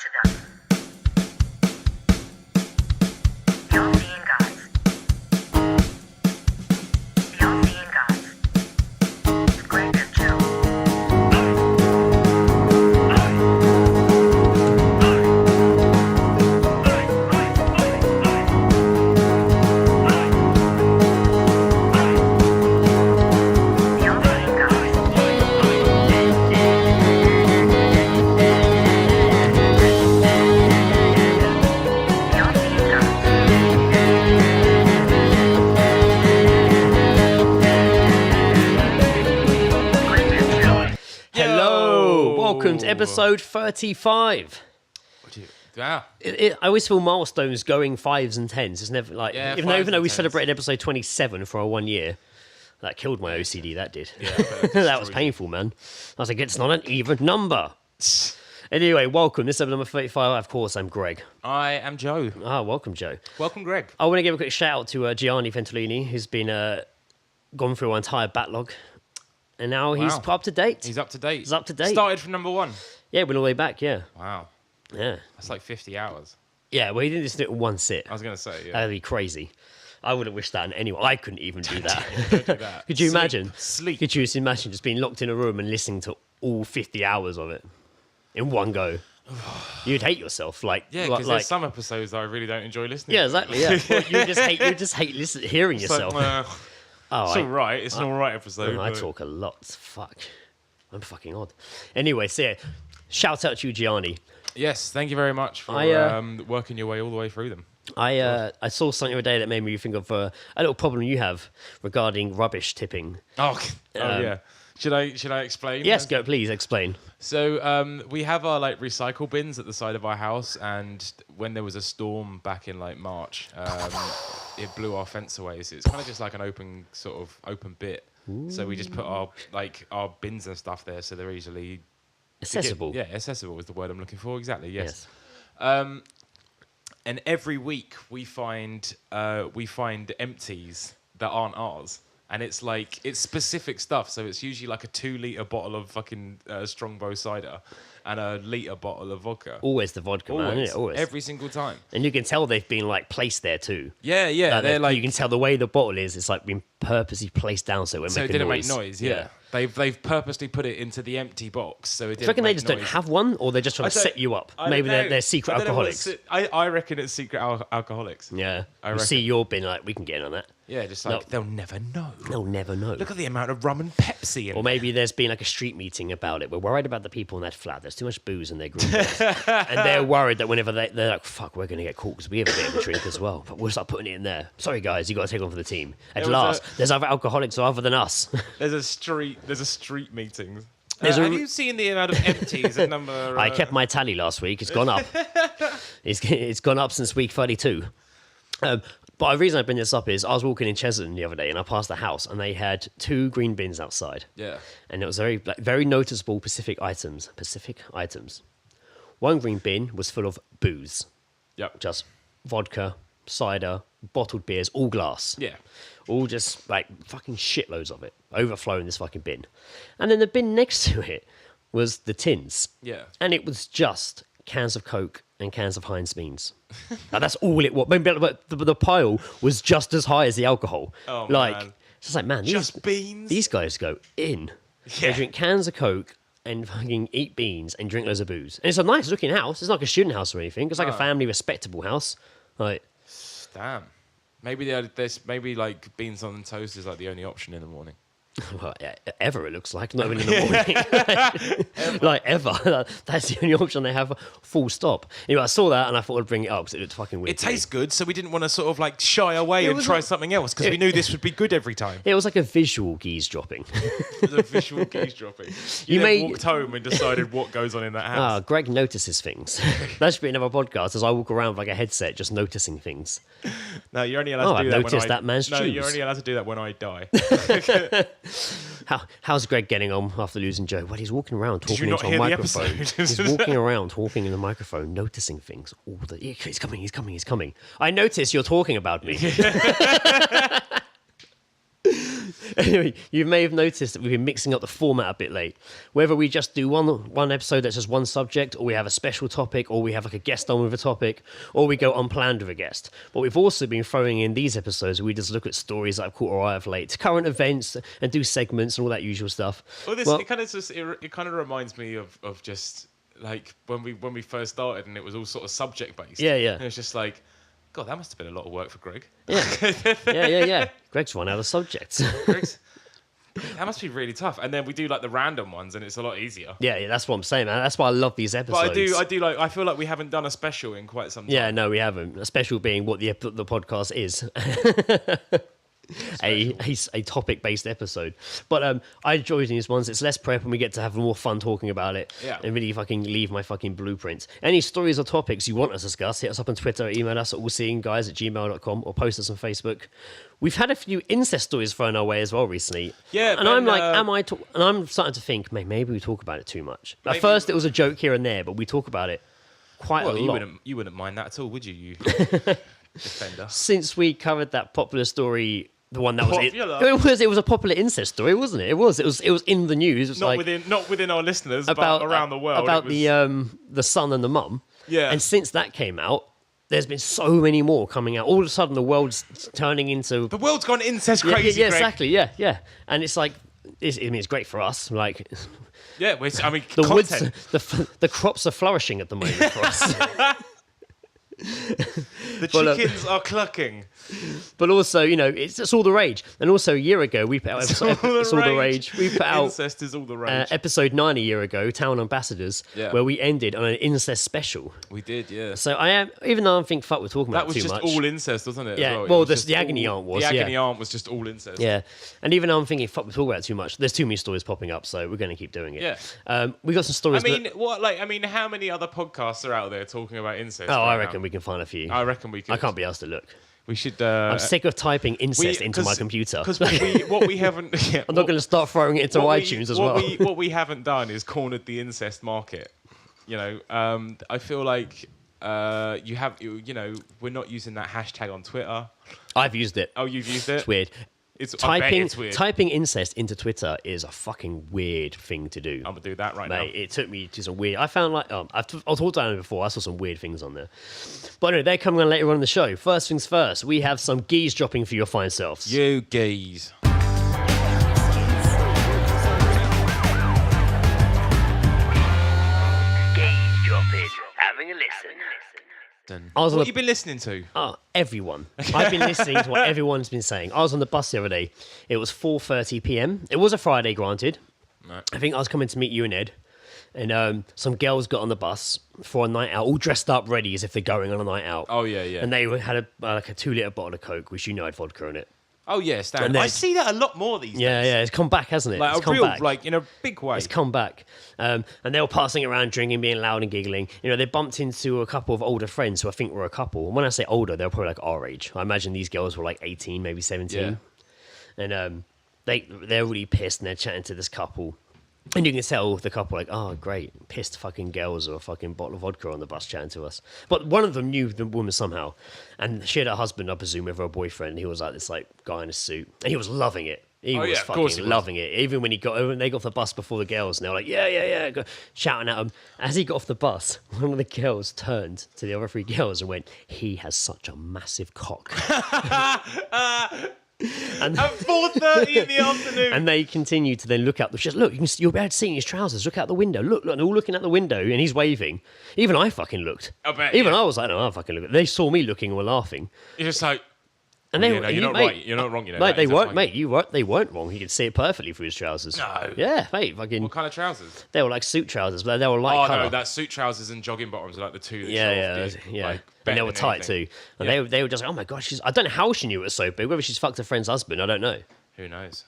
to them. The Unseen Guys. The Unseen Guys. With Greg and Joe. The Unseen Guys. The Unseen Guys. Greg and Joe. Hello, welcome to episode 35. Wow. I always feel milestones going 5s and 10s. It's never like, Yeah, even 5s though and we 10s. celebrated episode 27 for our 1 year, that killed my OCD. That did. Yeah, That was painful, man. I was like, it's not an even number. Anyway, welcome. This is episode number 35. Of course, I'm Greg. I am Joe. Welcome, Joe. Welcome, Greg. I want to give a quick shout out to Gianni Ventolini, who's been gone through our entire backlog, and now he's Wow. up to date. He's up to date. He's up to date. Started from number 1. Yeah, we're all the way back. Yeah, Wow. yeah, That's like 50 hours. yeah. Well, he didn't just do it in one sit. I was going to say, yeah. That'd be crazy. I wouldn't wish that on anyone. I couldn't even do that. Don't do that. Could you Sleep. imagine? Sleep. Could you just imagine just being locked in a room and listening to all 50 hours of it in one go? You'd hate yourself. Like, Yeah, like, because there's some episodes that I really don't enjoy listening yeah, to. exactly. Yeah, well, you just hate hearing It's like, yourself. it's all right. It's an all right episode. I but- talk a lot. Fuck, I'm fucking odd. Anyway, so yeah, shout out to you, Gianni. Yes, thank you very much for working your way all the way through them. I saw something the other day that made me think of a little problem you have regarding rubbish tipping. Yeah. Should I explain? Yes, go please explain. So we have our like recycle bins at the side of our house, and when there was a storm back in like March, it blew our fence away. So it's kind of just like an open bit. So we just put our bins and stuff there, so they're easily Accessible. accessible is the word I'm looking for. Exactly. Yes. Yes. And every week we find empties that aren't ours. And it's specific stuff. So it's usually like a 2-litre bottle of fucking Strongbow cider and a litre bottle of vodka. Always the vodka, man. Isn't it? Always. Every single time. And you can tell they've been like placed there too. Yeah. They're you can tell the way the bottle is. It's like been purposely placed down so it won't so make it a didn't noise. make noise. Yeah. They've purposely put it into the empty box so it Do you didn't reckon they make just noise. don't have one, or they're just trying to set you up? I don't Maybe know. they're secret I don't know what alcoholics. I reckon it's secret alcoholics. Yeah. I You reckon. see your bin like, we can get in on that. Yeah, just No. like they'll never know. They'll never know. Look at the amount of rum and Pepsi in Or maybe there's been like a street meeting about it. We're worried about the people in that flat. There's too much booze in their green bins. And they're worried that whenever they're like, fuck, we're going to get caught because we have a bit of a drink as well. But we'll start putting it in there. Sorry, guys, you got to take one for the team. At There was last, there's other alcoholics other than us. There's a street meeting. There's a- Have you seen the amount of empties at number? I kept my tally last week. It's gone up. It's gone up since week 32. But the reason I bring this up is I was walking in Cheshunt the other day and I passed the house and they had 2 green bins outside. Yeah. And it was very noticeable Pacific items. One green bin was full of booze. Yep. Just vodka, cider, bottled beers, all glass. Yeah. All just like fucking shitloads of it, overflowing this fucking bin. And then the bin next to it was the tins. Yeah. And it was just cans of Coke and cans of Heinz beans. Now, that's all it was. But the pile was just as high as the alcohol. Oh, like, man. It's just like, man, Just beans? These guys go in. Yeah. They drink cans of Coke and fucking eat beans and drink loads of booze. And it's a nice looking house. It's not like a student house or anything. It's like a family respectable house. Like, Damn. Maybe there's like beans on toast is like the only option in the morning. well, ever it looks like, not even in the morning. Like ever. That's the only option they have, full stop. Anyway, I saw that and I thought I'd bring it up because it looked fucking weird. It tastes good, so we didn't want to sort of like shy away and was try like- something else because we knew this would be good every time. It was like a visual geese dropping. The visual geese dropping. You You then may- walked home and decided what goes on in that house. Greg notices things. That should be another podcast as I walk around with like a headset just noticing things. No, you're only allowed Oh, to do I've that noticed when that man's No, shoes. you're only allowed to do that when I die. How's Greg getting on after losing Joe? Well, he's walking around you talking not into a hear the microphone. episode? He's walking around talking in the microphone, noticing things. Yeah, he's coming. I notice you're talking about me. Anyway, you may have noticed that we've been mixing up the format a bit late. Whether we just do one episode that's just one subject, or we have a special topic, or we have like a guest on with a topic, or we go unplanned with a guest. But we've also been throwing in these episodes where we just look at stories that have caught our eye of late, current events, and do segments and all that usual stuff. Well, it kind of reminds me of just like when we first started and it was all sort of subject based. Yeah. And it's just like, God, that must have been a lot of work for Greg. Yeah. Greg's run out of subjects. That must be really tough. And then we do like the random ones, and it's a lot easier. Yeah, that's what I'm saying, man. That's why I love these episodes. But I feel like we haven't done a special in quite some time. Yeah, no, we haven't. A special being what the podcast is. a topic-based episode. But I enjoy these ones. It's less prep and we get to have more fun talking about it. Yeah. And really fucking leave my fucking blueprint. Any stories or topics you want us to discuss, hit us up on Twitter, email us at allseeingguys@gmail.com, or post us on Facebook. We've had a few incest stories thrown our way as well recently. Yeah, and I'm like, and I'm starting to think, maybe we talk about it too much. At first it was a joke here and there, but we talk about it quite a lot. You wouldn't mind that at all, would you? You defender. Since we covered that popular story, the one that Popular. it was a popular incest story, wasn't it? It was in the news. It was Not within our listeners, but around the world. About the son and the mum. Yeah. And since that came out, there's been so many more coming out. All of a sudden, the world's turning into the world's gone incest crazy. Yeah, exactly. Yeah. And it's like, it's great for us. Like, yeah, the content. woods, the crops are flourishing at the moment for us. The chickens are clucking. But also, it's all the rage. And also, a year ago, we put out it's all the rage. We put out incest is all the rage. Episode 9 a year ago, Town Ambassadors, where we ended on an incest special. We did, yeah. So I am, even though I think fuck, we're talking about that was too just much. all incest, wasn't it? Yeah. As Well, the agony aunt was. The agony aunt was just all incest. Yeah. And even though I'm thinking fuck, we're talking about it too much. There's too many stories popping up, so we're going to keep doing it. Yeah. We got some stories. How many other podcasts are out there talking about incest? Oh, right I reckon now? we can find a few. I reckon we could. I can't be asked to look. We should. I'm sick of typing incest into my computer. Because what we haven't. Yeah, I'm not going to start throwing it into iTunes as well. What we haven't done is cornered the incest market. I feel like we're not using that hashtag on Twitter. I've used it. Oh, you've used it? It's weird. I bet it's weird. Typing incest into Twitter is a fucking weird thing to do. I'm gonna do that right now. It took me to some weird. I found I've talked about it before. I saw some weird things on there. But anyway, they're coming on later on in the show. First things first, we have some geese dropping for your fine selves. You geese. Having a listen. What have you been listening to? Everyone. I've been listening to what everyone's been saying. I was on the bus the other day. It was 4:30 p.m. It was a Friday, granted. Right. I think I was coming to meet you and Ed. And some girls got on the bus for a night out, all dressed up, ready as if they're going on a night out. Oh, yeah. And they had a 2-litre bottle of Coke, which had vodka in it. Oh, yeah, standard. I see that a lot more these days. Yeah, it's come back, hasn't it? Like it's a real, back. in a big way. It's come back. And they were passing around, drinking, being loud and giggling. They bumped into a couple of older friends who I think were a couple. And when I say older, they were probably like our age. I imagine these girls were like 18, maybe 17. Yeah. And they're really pissed and they're chatting to this couple. And you can tell the couple like, oh, great, pissed fucking girls or a fucking bottle of vodka on the bus chatting to us. But one of them knew the woman somehow. And she had a husband, I presume, with her boyfriend. He was like this guy in a suit. And he was loving it. He was fucking loving it. Even when they got off the bus before the girls, and they were like, yeah, shouting at him. As he got off the bus, one of the girls turned to the other 3 girls and went, he has such a massive cock. And at 4:30 in the afternoon. And they continue to then look out. Look, you'll be able to see in his trousers. Look out the window. Look, they're all looking out the window, and he's waving. Even I fucking looked. I bet. I was like, no, I fucking looked. They saw me looking and were laughing. You're just like, and you're not right. You're not wrong. Mate, they weren't, mate. They weren't wrong. You could see it perfectly through his trousers. No. Yeah, mate, fucking. What kind of trousers? They were like suit trousers, but they were light colour. Oh no, that suit trousers and jogging bottoms are like the two. That Yeah. And they were tight too. And they were just like, oh my gosh, I don't know how she knew it was so big. Whether she's fucked her friend's husband, I don't know. Who knows?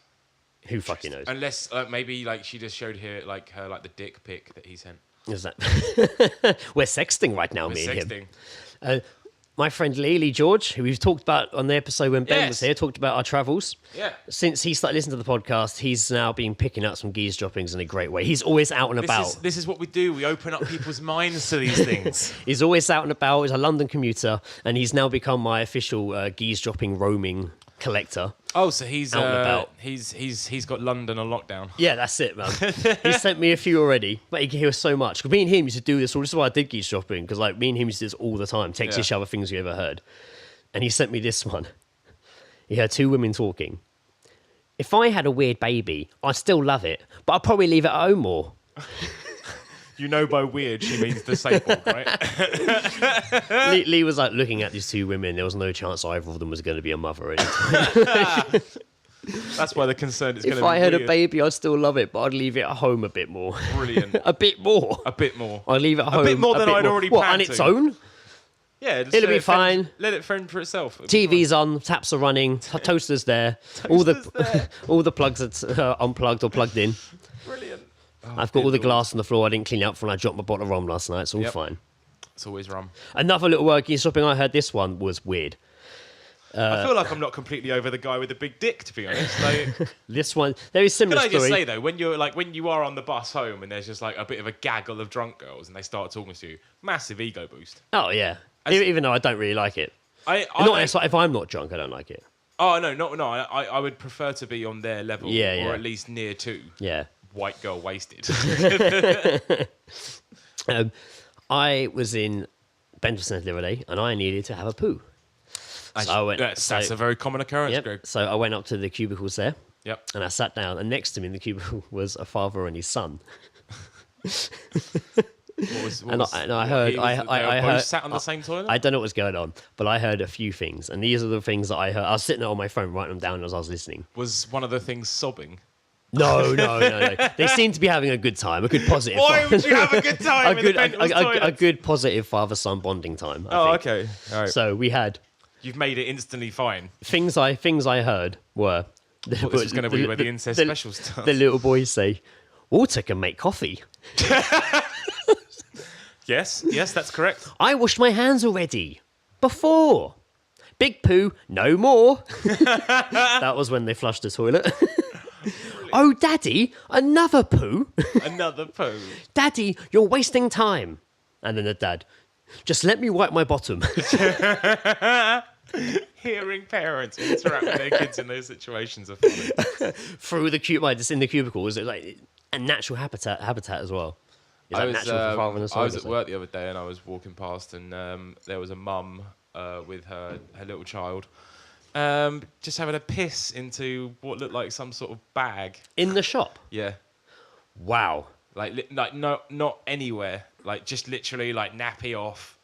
Who fucking knows? Unless maybe she just showed her the dick pic that he sent. Is that? We're sexting right now, me and him. My friend Lee George, who we've talked about on the episode when Ben was here, talked about our travels. Yeah. Since he started listening to the podcast, he's now been picking up some geese droppings in a great way. He's always out and about. This is what we do. We open up people's minds to these things. He's always out and about. He's a London commuter, and he's now become my official geese dropping roaming collector. Oh, so he's Out and about. he's got London on lockdown. Yeah, that's it, man. He sent me a few already, but he gave us so much. 'Cause me and him used to do this. This is why I did geese shopping, because like me and him used to do this all the time. Text each other things we ever heard. And he sent me this one. He heard two women talking. If I had a weird baby, I'd still love it, but I'd probably leave it at home more. You know, by weird she means disabled, right? Lee was like looking at these two women. There was no chance either of them was going to be a mother or anything. That's why the concern is going to be If I had weird. a baby, I'd still love it, but I'd leave it at home a bit more. Brilliant. A bit more. A bit more. I'd leave it at home. A bit more than I'd already What, planned on its to. own? Yeah, just It'll let be it fend- fine. Let it fend for itself. It'll be TV's on, taps are running, toaster's there. All the plugs are unplugged or plugged in. fine. Brilliant. I've got all the glass on the floor. I didn't clean it up when I dropped my bottle of rum last night. It's all fine. It's always rum. Another little working shopping I heard. This one was weird. I feel like I'm not completely over the guy with the big dick, to be honest. Like, This one, there is similar can I just story. say though, when you are on the bus home and there's just like a bit of a gaggle of drunk girls and they start talking to you, massive ego boost. Oh yeah, As- even though I don't really like it. It's like if I'm not drunk, I don't like it. Oh no! I would prefer to be on their level, or at least near to Yeah. white girl wasted. I was in Bentley the other day, and I needed to have a poo. That's a very common occurrence, Yep. Greg. So I went up to the cubicles there, Yep. and I sat down, and next to me in the cubicle was a father and his son. I heard. They I were both heard. sat on the same toilet. I don't know what's going on, but I heard a few things, and these are the things that I heard. I was sitting there on my phone, writing them down as I was listening. Was one of the things sobbing? No. They seem to be having a good time, a good positive. Why would you have a good time in the Bentley's a toilet? good positive father-son bonding time. I think. Okay. All right. So we had You've made it instantly fine. things I heard were. Well, this is going to be where the incest special starts. The little boys say, "Water can make coffee." Yes, that's correct. I washed my hands already. Before. Big poo, no more. That was when they flushed the toilet. Oh, Daddy, another poo? Another poo. Daddy, you're wasting time. And then the dad, just let me wipe my bottom. Hearing parents interact with their kids in those situations are funny. Through the just in the cubicle. Is it like a natural habitat as well? Is that natural for father and son? I was at work the other day and I was walking past and there was a mum with her little child just having a piss into what looked like some sort of bag. In the shop? Yeah. Wow. Like not anywhere. Like just literally like nappy off.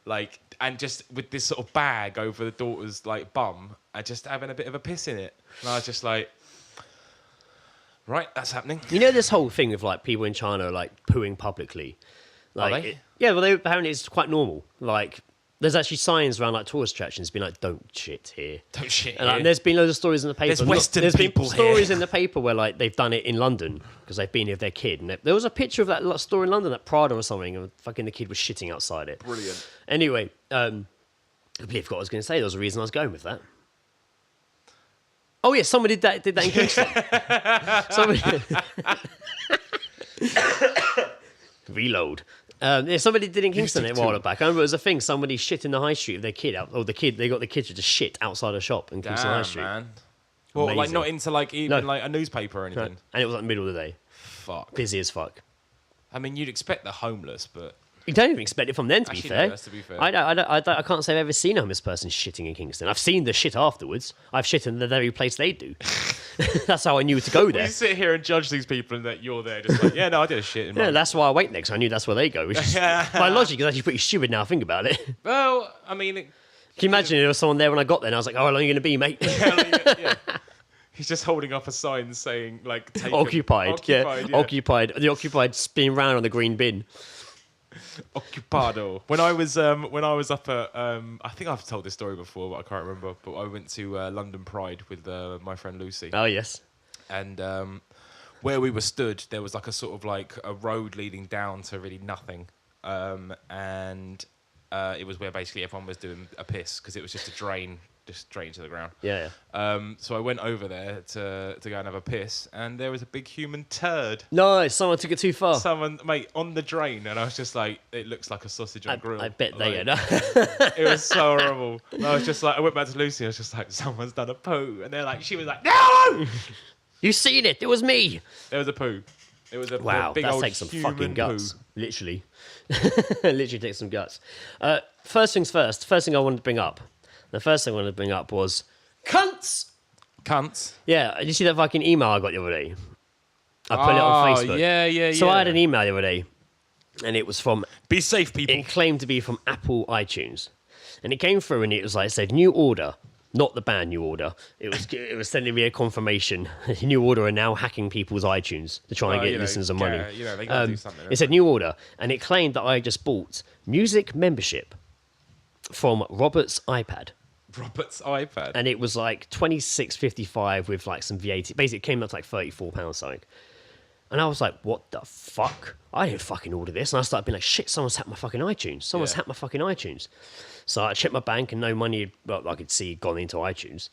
Like, and just with this sort of bag over the daughter's like bum and just having a bit of a piss in it. And I was just like, right, that's happening. You know this whole thing with like people in China like pooing publicly? Like, Are they? Yeah, well, apparently it's quite normal. Like, there's actually signs around like tourist attractions being like, "Don't shit here." Don't shit And like, here. there's been loads of stories in the paper. There's Western There's people been stories here. in the paper where like they've done it in London because they've been here with their kid, and there was a picture of that store in London, that Prada or something, and fucking the kid was shitting outside it. Brilliant. Anyway, I believe what I was going to say. There was a reason I was going with that. Oh yeah, somebody did that in Kingston. Reload. Yeah, somebody did in Kingston a while back. I remember it was a thing. Somebody shit in the high street with their kid, they got the kid to just shit outside a shop in Kingston High Damn, Street. man. Well, like Amazing. not into like even No. like a newspaper or anything. And it was like the middle of the day. Fuck. Busy as fuck. I mean, you'd expect the homeless, but You don't even expect it from them, to be Actually, fair. no, that's to be fair. I can't say I've ever seen a homeless person shitting in Kingston. I've seen the shit afterwards. I've shit in the very place they do. That's how I knew to go you there. sit here and judge these people and that you're there just like, yeah, no, I did a shit in Yeah, mine. that's why I wait next. I knew that's where they go. Which is, my logic is actually pretty stupid now. I think about it. Can Well, I mean, you imagine there was someone there when I got there and I was like, "Oh, how long are you going to be, mate?" yeah. He's just holding up a sign saying like take Occupied. Yeah. Occupied. The occupied spin round on the green bin. Occupado. When I was up at I think I've told this story before, but I can't remember. But I went to London Pride with my friend Lucy, Oh yes. and where we were stood, there was like a sort of like a road leading down to really nothing, and it was where basically everyone was doing a piss because it was just a drain just straight into the ground. Yeah. So I went over there to go and have a piss, and there was a big human turd. No, someone took it too far. Someone, mate, on the drain, and I was just like, it looks like a sausage on a grill. I bet they like, It was so horrible. And I was just like, I went back to Lucy, I was just like, someone's done a poo. And they're like, she was like, no! You seen it? It was me. There was a poo. It was a Wow, big that old takes some human fucking guts. poo. Literally. Literally takes some guts. First things first. First thing I wanted to bring up. The first thing I wanted to bring up was cunts. Cunts. Yeah, did you see that fucking email I got the other day? I put it on Facebook. Yeah. So I had an email the other day, and it was from... Be safe, people. It claimed to be from Apple iTunes. And it came through, and it was like, it said, new order. Not the band New Order. It was sending me a confirmation. New Order are now hacking people's iTunes to try and get listeners and money. They got to do something. It said New Order, and it claimed that I just bought music membership from Robert's iPad. Robert's iPad. And it was like $26.55 with like some VAT. Basically, it came up to like £34 something. And I was like, what the fuck? I didn't fucking order this. And I started being like, shit, someone's hacked my fucking iTunes. Someone's hacked my fucking iTunes. So I checked my bank and no money, well, I could see, gone into iTunes.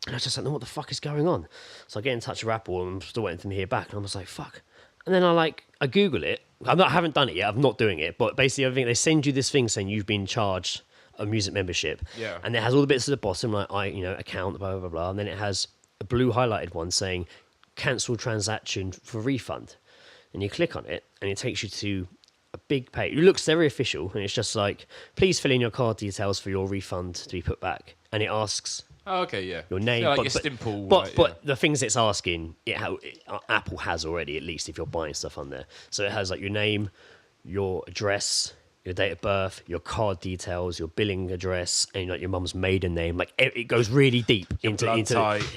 And I was just like, no, what the fuck is going on? So I get in touch with Apple and I'm still waiting for them to hear back. And I was like, fuck. And then I Google it. I haven't done it yet. I'm not doing it. But basically, I think they send you this thing saying you've been charged a music membership. Yeah. And it has all the bits at the bottom, like, account, blah, blah, blah. And then it has a blue highlighted one saying, cancel transaction for refund. And you click on it and it takes you to a big page. It looks very official and it's just like, please fill in your card details for your refund to be put back. And it asks your name. Yeah, like your Stimple. But the things it's asking, Apple has already, at least if you're buying stuff on there. So it has like your name, your address, your date of birth, your card details, your billing address, and like your mum's maiden name. Like it goes really deep into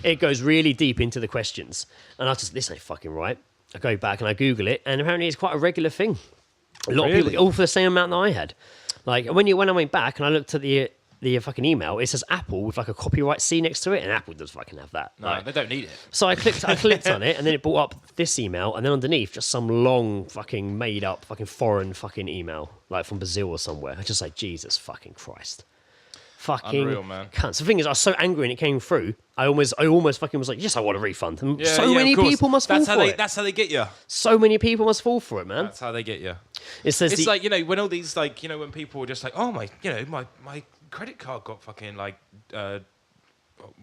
it goes really deep into the questions. And I was just, this ain't fucking right. I go back and I Google it, and apparently it's quite a regular thing. A lot of people, all for the same amount that I had. Like when I went back and I looked at the fucking email, it says Apple with like a copyright C next to it, and Apple does fucking have that. No, like, they don't need it. So I clicked on it, and then it brought up this email, and then underneath just some long fucking made up fucking foreign fucking email, like from Brazil or somewhere. I just like, Jesus fucking Christ. Fucking Unreal, man. cunts. The thing is, I was so angry when it came through. I almost fucking was like, yes, I want a refund. And so many people must fall for it. That's how they get you. So many people must fall for it, man. That's how they get you. It says it's like, when all these, like, when people are just like, oh, my credit card got fucking, like,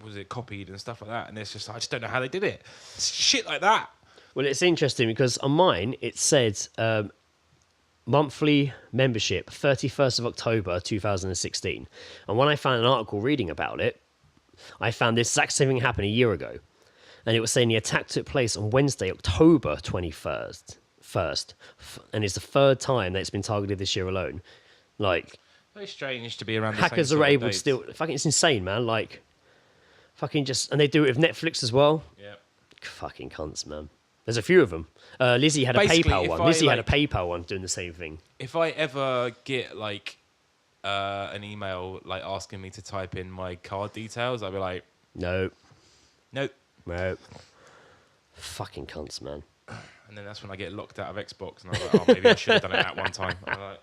was it copied and stuff like that? And it's just, I just don't know how they did it. Shit like that. Well, it's interesting because on mine, it said monthly membership, 31st of October, 2016. And when I found an article reading about it, I found this exact same thing happened a year ago. And it was saying the attack took place on Wednesday, October 21st. And it's the third time that it's been targeted this year alone. Like, very strange to be around. Hackers are able to still. Fucking, it's insane, man. Like, fucking just, and they do it with Netflix as well. Yeah. Fucking cunts, man. There's a few of them. Lizzie had a PayPal one. Lizzie had a PayPal one doing the same thing. If I ever get like an email like asking me to type in my card details, I'd be like, Nope. Fucking cunts, man. And then that's when I get locked out of Xbox, and I'm like, oh, maybe I should have done it at one time. I'm like,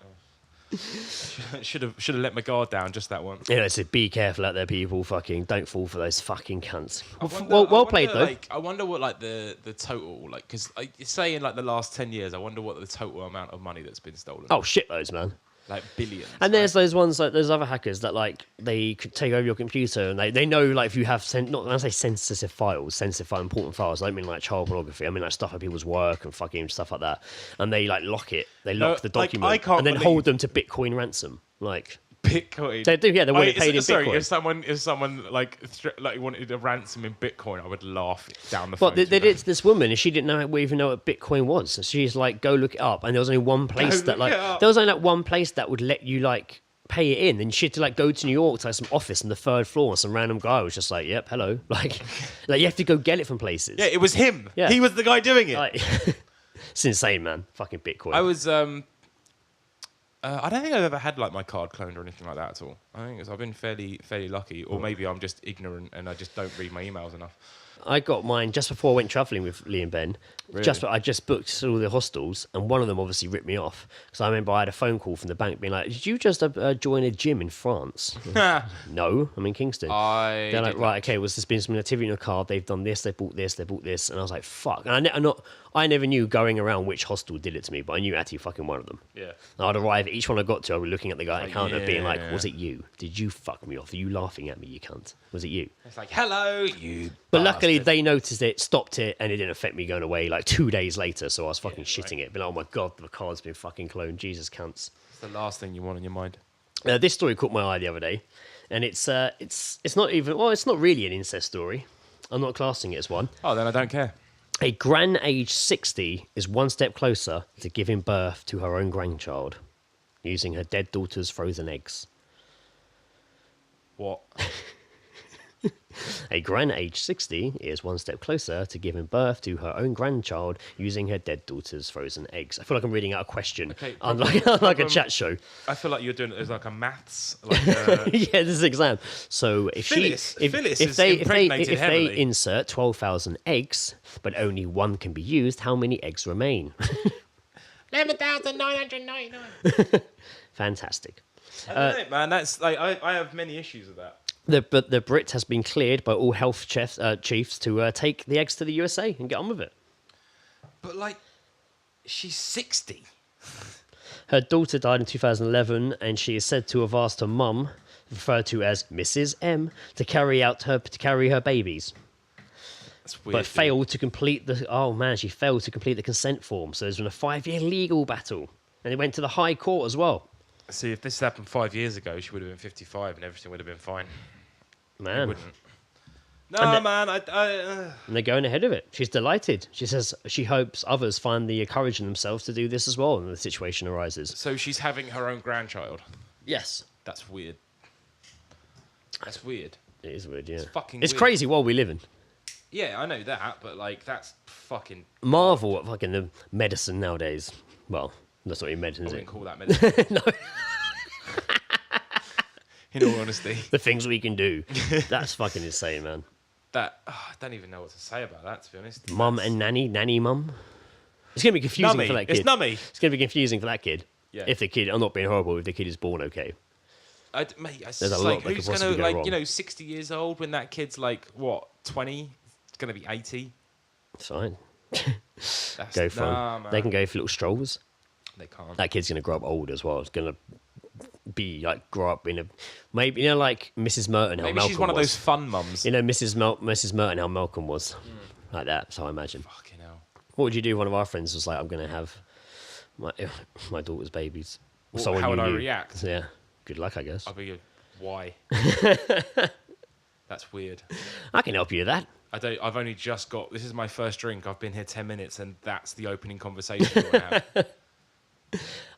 should have let my guard down just that once. So be careful out there, people. Fucking don't fall for those fucking cunts. Well played though. Like, I wonder what like the total, like, because you say in like the last 10 years, I wonder what the total amount of money that's been stolen. Oh, shitloads, man. Like billions. And there's those ones, like there's other hackers that like they could take over your computer and they know like if you have not when I say sensitive important files, I don't mean like child pornography. I mean like stuff like people's work and fucking stuff like that. And they like lock it. They lock the document and then hold them to Bitcoin ransom. Like Bitcoin. They do, yeah. They want it paid in Bitcoin. If someone like wanted a ransom in Bitcoin, I would laugh down the phone. But they did to this woman, and she didn't even know what Bitcoin was. So she's like, "Go look it up." And there was only one place that would let you like pay it in. And she had to like go to New York to like, some office on the third floor, and some random guy was just like, "Yep, hello." Like you have to go get it from places. Yeah, it was him. Yeah. He was the guy doing it. Like, it's insane, man. Fucking Bitcoin. I was I don't think I've ever had like my card cloned or anything like that at all. I've been fairly lucky, or maybe I'm just ignorant and I just don't read my emails enough. I got mine just before I went travelling with Lee and Ben. Really? I just booked all the hostels, and one of them obviously ripped me off because I remember I had a phone call from the bank being like, "Did you just join a gym in France?" No, I'm in Kingston. They're like, "Right, okay. Was there's been some activity in your card? They've done this. They bought this. They bought this." And I was like, "Fuck!" And I never knew going around which hostel did it to me, but I knew actually fucking one of them. Yeah. And I'd arrive each one I got to. I was looking at the guy at the counter, being like, yeah. "Was it you? Did you fuck me off? Are you laughing at me, you cunt? Was it you?" It's like, hello, you. But luckily, bastard." they noticed it, stopped it, and it didn't affect me going away like 2 days later. So I was fucking shitting it. But oh my god, the card's been fucking cloned. Jesus, cunts. It's the last thing you want in your mind. This story caught my eye the other day, and it's not even it's not really an incest story. I'm not classing it as one. Oh, then I don't care. A gran aged 60 is one step closer to giving birth to her own grandchild, using her dead daughter's frozen eggs. What? A gran aged 60 is one step closer to giving birth to her own grandchild using her dead daughter's frozen eggs. I feel like I'm reading out a question, Okay, like a chat show. I feel like you're doing it as like a maths. Like, Yeah, this is an exam. So if Phyllis is impregnated if they heavily. insert 12,000 eggs, but only one can be used, how many eggs remain? 11,999. Fantastic. I don't know, man. That's like I have many issues with that. The Brit has been cleared by all health chiefs to take the eggs to the USA and get on with it. But like, she's 60. Her daughter died in 2011, and she is said to have asked her mum, referred to as Mrs. M, to carry her babies, That's weird. but failed to complete she failed to complete the consent form. So there's been a 5-year legal battle, and it went to the High Court as well. See, if this happened 5 years ago, she would have been 55, and everything would have been fine. It Man, wouldn't. No, man. and they're going ahead of it. She's delighted. She says she hopes others find the courage in themselves to do this as well when the situation arises. So she's having her own grandchild. Yes. That's weird. That's weird. It is weird, yeah. It's fucking It's weird. crazy world we live in. Yeah, I know that, but like, that's fucking. Marvel at fucking the medicine nowadays. Well, that's not even medicine, I is wouldn't it? call that medicine. No, In all honesty, the things we can do. That's fucking insane, man. I don't even know what to say about that. To be honest, Mum and nanny mum. It's gonna be confusing Nummy. for that kid. It's nummy. It's gonna be confusing for that kid. Yeah. If the kid, I'm not being horrible. If the kid is born okay. Mate, it's There's a just lot like, that could who's possibly gonna go like, wrong. 60 years old when that kid's like what, 20? It's gonna be 80. It's fine. That's, Go for 'em. man. They can go for little strolls. They can't. That kid's gonna grow up old as well. It's gonna be like grow up in a maybe like Mrs. Merton. How Maybe Malcolm she's one of was. those fun mums. Mrs. Merton, how Malcolm was. Like that. That's how I imagine. Fucking hell. What would you do if one of our friends was like, I'm going to have my daughter's babies? Well, Someone how you would I knew. react? Yeah. Good luck, I guess. I'll be why? That's weird. I can help you with that. I've only just got. This is my first drink. I've been here 10 minutes, and that's the opening conversation we're gonna have.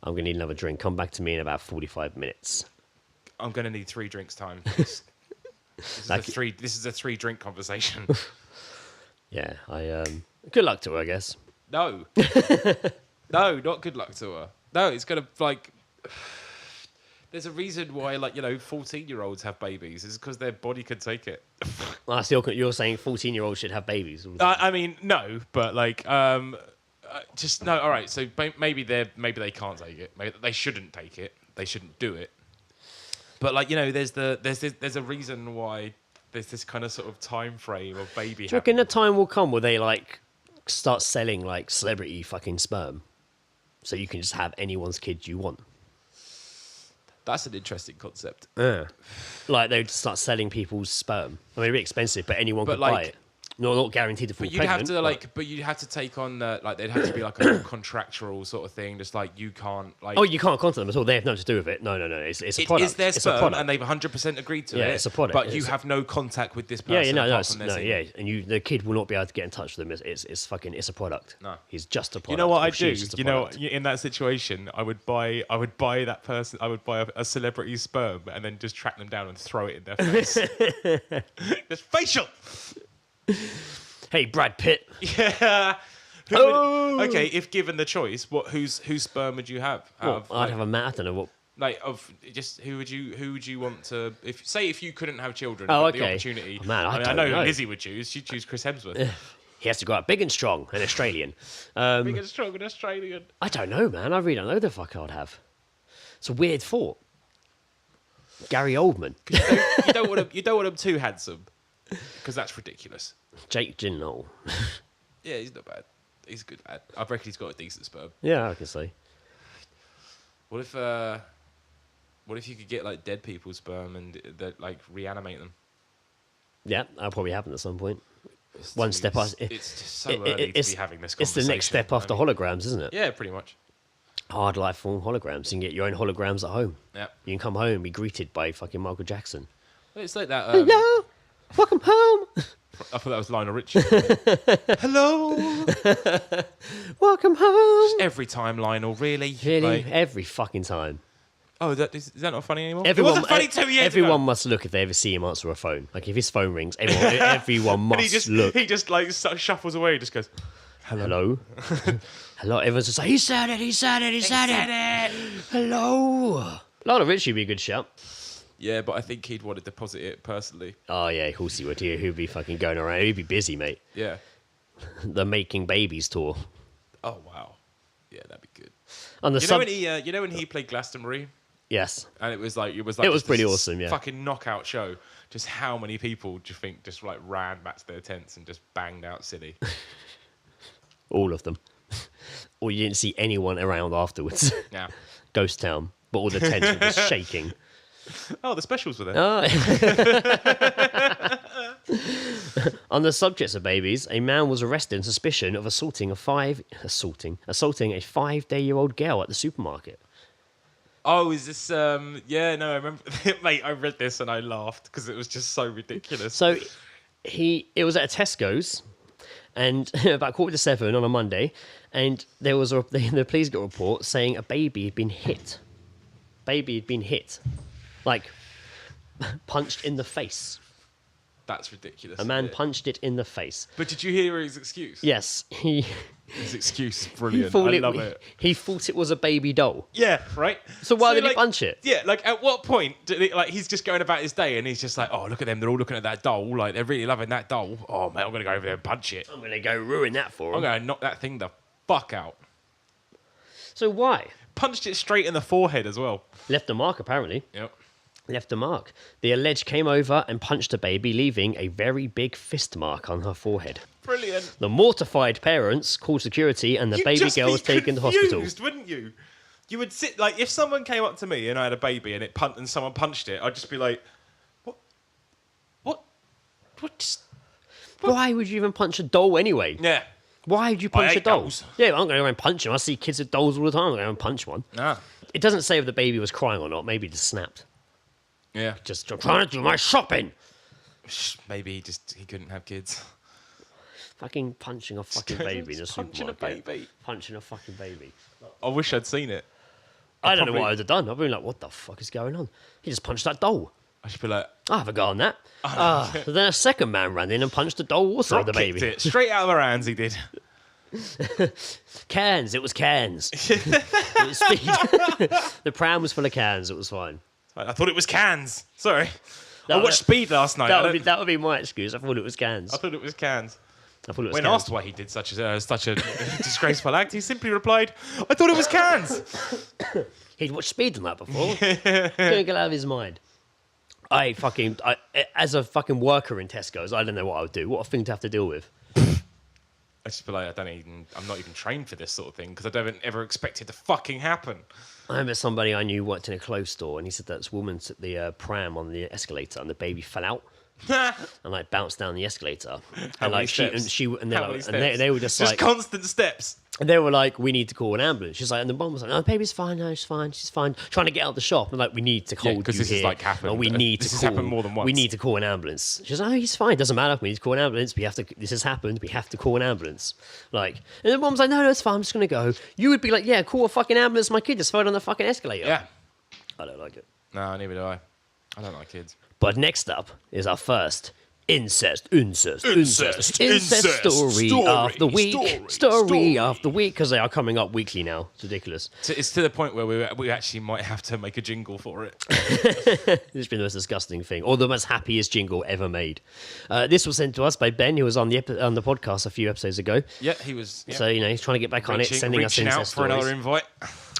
I'm going to need another drink. Come back to me in about 45 minutes. I'm gonna need 3 drinks time. This is a 3 drink conversation. Yeah. Good luck to her, I guess. No, no, not good luck to her. No, it's gonna like. There's a reason why, 14-year-olds have babies. It's because their body can take it. You're saying 14-year-olds should have babies. I mean, no, but just no. All right, so maybe they can't take it. Maybe they shouldn't take it. They shouldn't do it. But there's a reason why there's this kind of sort of time frame of baby. Do you reckon the time will come where they start selling celebrity fucking sperm, so you can just have anyone's kid you want? That's an interesting concept. Yeah. They'd start selling people's sperm. I mean, it'd be expensive, but anyone But could buy it. No, not guaranteed to fall But you'd pregnant. you'd have to take on there'd have to be like a contractual sort of thing. Just like you can't Oh, you can't contact them at all. They have nothing to do with it. No. It's a it product. is their It's a sperm, product. and they've 100% agreed to it. Yeah, it's a product. But you It's- have no contact with this person. Yeah, apart from their semen. yeah, and the kid will not be able to get in touch with them. It's a product. No. He's just a product. You know what or I'd do? she's just a You know, product. in that situation, I would buy that person. I would buy a celebrity's sperm and then just track them down and throw it in their face. Just facial. Hey, Brad Pitt. Yeah, Okay, if given the choice, whose sperm would you have? I'd have a man. I don't know what. Like who would you want to if you couldn't have children? Oh, but the okay. opportunity. Oh, man, I I don't know know. who Lizzie would choose. She'd choose Chris Hemsworth. He has to go out big and strong, an Australian. Big and strong and Australian. I don't know, man. I really don't know the fuck I'd have. It's a weird thought. Gary Oldman. You don't want him too handsome, because that's ridiculous. Jake Gyllenhaal. Yeah, he's not bad. He's a good lad. I reckon he's got a decent sperm. Yeah, I can see. What if you could get like dead people's sperm and like reanimate them? Yeah, that'll probably happen at some point. It's One step up. It's just so early to be having this conversation. It's the next step after holograms, isn't it? Yeah, pretty much. Hard life form holograms. You can get your own holograms at home. Yeah. You can come home and be greeted by fucking Michael Jackson. Well, it's like that. Hello, welcome home. I thought that was Lionel Richie. Hello. Welcome home. Every time, Lionel. Really? Really, Like, every fucking time. oh, is that not funny anymore? Everyone, it wasn't funny 2 years everyone ago. must look if they ever see him answer a phone. Like if his phone rings, everyone And must look. he just like shuffles away. He just goes, Hello. Hello. Everyone's just like, he said it. Hello. Lionel Richie would be a good shout. yeah, but I think he'd want to deposit it personally. Oh yeah, of course he would. He'd be fucking going around. He'd be busy, mate. Yeah. The Making Babies tour. Oh wow. Yeah, that'd be good. On the You know when he played Glastonbury, Yes. and it was It was just pretty this awesome, yeah. Fucking knockout show. Just how many people do you think just like ran back to their tents and just banged out silly? All of them. Or you didn't see anyone around afterwards. Yeah. Ghost town. But all the tents were just shaking. Oh, the specials were there. Oh. On the subject of babies, a man was arrested on suspicion of assaulting a 5-day-old girl at the supermarket. Oh, is this? Yeah, no, I remember. Mate, I read this and I laughed because it was just so ridiculous. So it was at a Tesco's, and about 7:15 on a Monday, and there was the police got a report saying a baby had been hit. Like punched in the face. That's ridiculous. A man isn't it? punched it in the face. But did you hear his excuse? Yes, His excuse is brilliant. I I love it. He thought it was a baby doll. Yeah, right. So why did he like, punch it? Yeah, like at what point did it, like he's just going about his day and he's just like, oh, look at them, they're all looking at that doll, like they're really loving that doll. Oh man, I'm gonna go over there and punch it. I'm gonna go ruin that for him. I'm gonna knock that thing the fuck out. So why? Punched it straight in the forehead as well. Left a mark apparently. Yep. Left a mark. The alleged came over and punched the baby, leaving a very big fist mark on her forehead. Brilliant. The mortified parents called security and the You'd baby just girl be was taken to hospital. confused, wouldn't you? You would sit like if someone came up to me and I had a baby and someone punched it, I'd just be like, what? Why would you even punch a doll anyway? Yeah. Why would you punch a hate doll? dolls. Yeah, I'm going to go and punch them. I see kids with dolls all the time. I'm going to go and punch one. Nah. It doesn't say if the baby was crying or not. Maybe it just snapped. Yeah. Just trying to do my shopping. Maybe he couldn't have kids. Fucking punching a fucking baby in a Punching a supermarket. baby. Punching a fucking baby. I wish I'd seen it. I don't know probably- what I'd have done. I'd been like, what the fuck is going on? He just punched that doll. I should be like, I have a go on that. Then a second man ran in and punched the doll also, drop the baby. kicked it straight out of her hands. He did. Cans, it was cans. It was speed. The pram was full of cans, it was fine. I thought it was cans. Sorry. That I would- watched Speed last night. That would be my excuse. I thought it was cans. I thought it was cans. I thought it was When cans. asked why he did such a disgraceful act, he simply replied, I thought it was cans. He'd watched Speed on that before. Couldn't get out of his mind. As a fucking worker in Tesco's, I don't know what I would do. What a thing to have to deal with. I just feel like I'm not even trained for this sort of thing because I don't ever expect it to fucking happen. I remember somebody I knew worked in a clothes store, and he said that this woman took the pram on the escalator, and the baby fell out and like bounced down the escalator. How And many like she steps? and, How many steps? they were just like constant steps. and they were like, we need to call an ambulance. She's like, and the mom was like, no, the baby's fine, no, she's fine. Trying to get out of the shop, and like, we need to hold because you this has, here. like, happened. And we need This to has call. happened more than once. We need to call an ambulance. She's like, oh, he's fine. Doesn't matter. We need to call an ambulance. This has happened. We have to call an ambulance. Like, and the mom's like, no, it's fine. I'm just gonna go. You would be like, yeah, call a fucking ambulance. My kid just fell on the fucking escalator. Yeah. I don't like it. No, neither do I. I don't like kids. But next up is our first Incest Incest story of the week. Story of the week, because they are coming up weekly now. It's ridiculous. It's to the point where we actually might have to make a jingle for it. It's been the most disgusting thing, or the most happiest jingle ever made. This was sent to us by Ben, who was on the podcast a few episodes ago. Yeah, he was. Yeah. So he's trying to get back on it, sending us incest out for stories. another invite.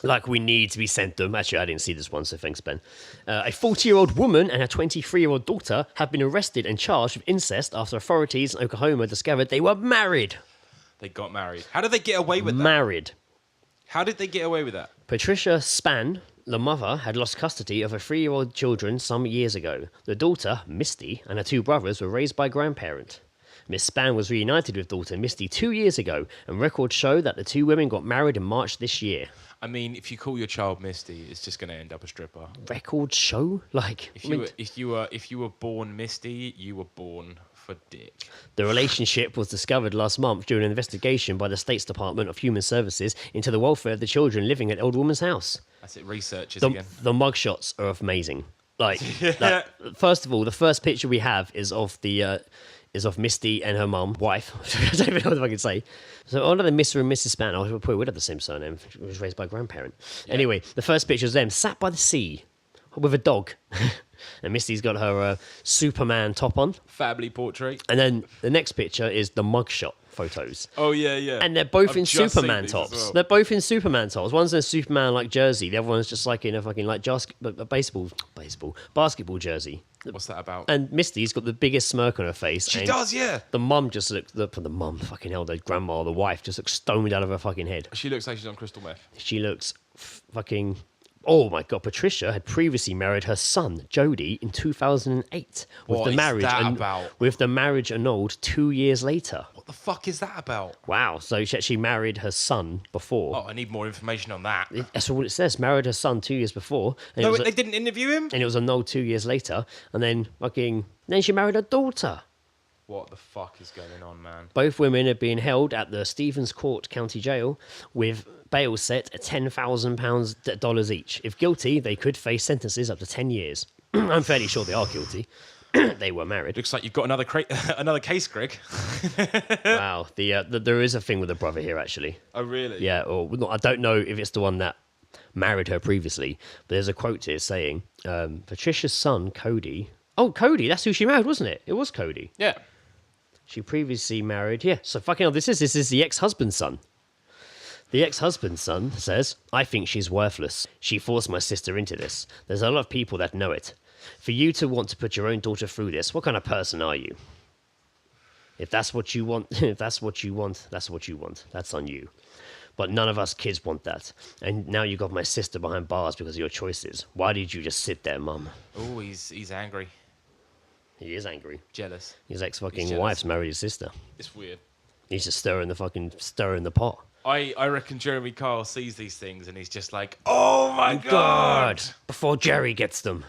Like we need to be sent them. Actually, I didn't see this one, so thanks, Ben. A 40-year-old woman and her 23-year-old daughter have been arrested and charged with incest after authorities in Oklahoma discovered they were married. They got married. How did they get away with that? Married. How did they get away with that? Patricia Spann, the mother, had lost custody of her 3-year-old children some years ago. The daughter, Misty, and her 2 brothers were raised by a grandparent. Miss Spann was reunited with daughter Misty 2 years ago, and records show that the 2 women got married in March this year. I mean, if you call your child Misty, it's just going to end up a stripper. Records show? Like, if you were born Misty, you were born for dick. The relationship was discovered last month during an investigation by the State's Department of Human Services into the welfare of the children living at the old woman's house. That's it, researchers The again. mugshots are amazing. Like, first of all, the first picture we have is of Misty and her mum, wife. I don't even know what I can say. So under the Mr. and Mrs. Spann, I probably would have the same surname. She was raised by a grandparent. Yeah. Anyway, the first picture is them sat by the sea with a dog. And Misty's got her Superman top on. Family portrait. And then the next picture is the mugshot photos. Oh, yeah, yeah. And they're both I've in just Superman seen these tops. as well. They're both in Superman tops. One's in a Superman like jersey. The other one's just like in a fucking like basketball jersey. What's that about? And Misty's got the biggest smirk on her face. She and does, yeah. The mum just looks, the mum, fucking hell, the grandma, the wife just looks stoned out of her fucking head. She looks like she's on crystal meth. She looks fucking... Oh my God, Patricia had previously married her son, Jody, in 2008. What is that about? With the marriage annulled 2 years later. What the fuck is that about? Wow, so she actually married her son before. Oh, I need more information on that. That's all it says. Married her son 2 years before. And No, they didn't interview him? And it was annulled 2 years later. And then then she married her daughter. What the fuck is going on, man? Both women are being held at the Stevens Court County Jail with bail set at $10,000 each. If guilty, they could face sentences up to 10 years. I'm fairly sure they are guilty. They were married. Looks like you've got another case, Greg. Wow. There is a thing with the brother here, actually. Oh, really? Yeah, or I don't know if it's the one that married her previously, but there's a quote here saying, Patricia's son, Cody... Oh, Cody, that's who she married, wasn't it? It was Cody. Yeah. She previously married... Yeah, so fucking hell, this is the ex-husband's son. The ex-husband's son says, I think she's worthless. She forced my sister into this. There's a lot of people that know it. For you to want to put your own daughter through this, what kind of person are you? If that's what you want, that's what you want. That's on you. But none of us kids want that. And now you got my sister behind bars because of your choices. Why did you just sit there, Mum? Oh, he's angry. He is angry. Jealous. His ex-fucking wife's married his sister. It's weird. He's just stirring the pot. I reckon Jeremy Kyle sees these things and he's just like, oh my God! Before Jerry gets them.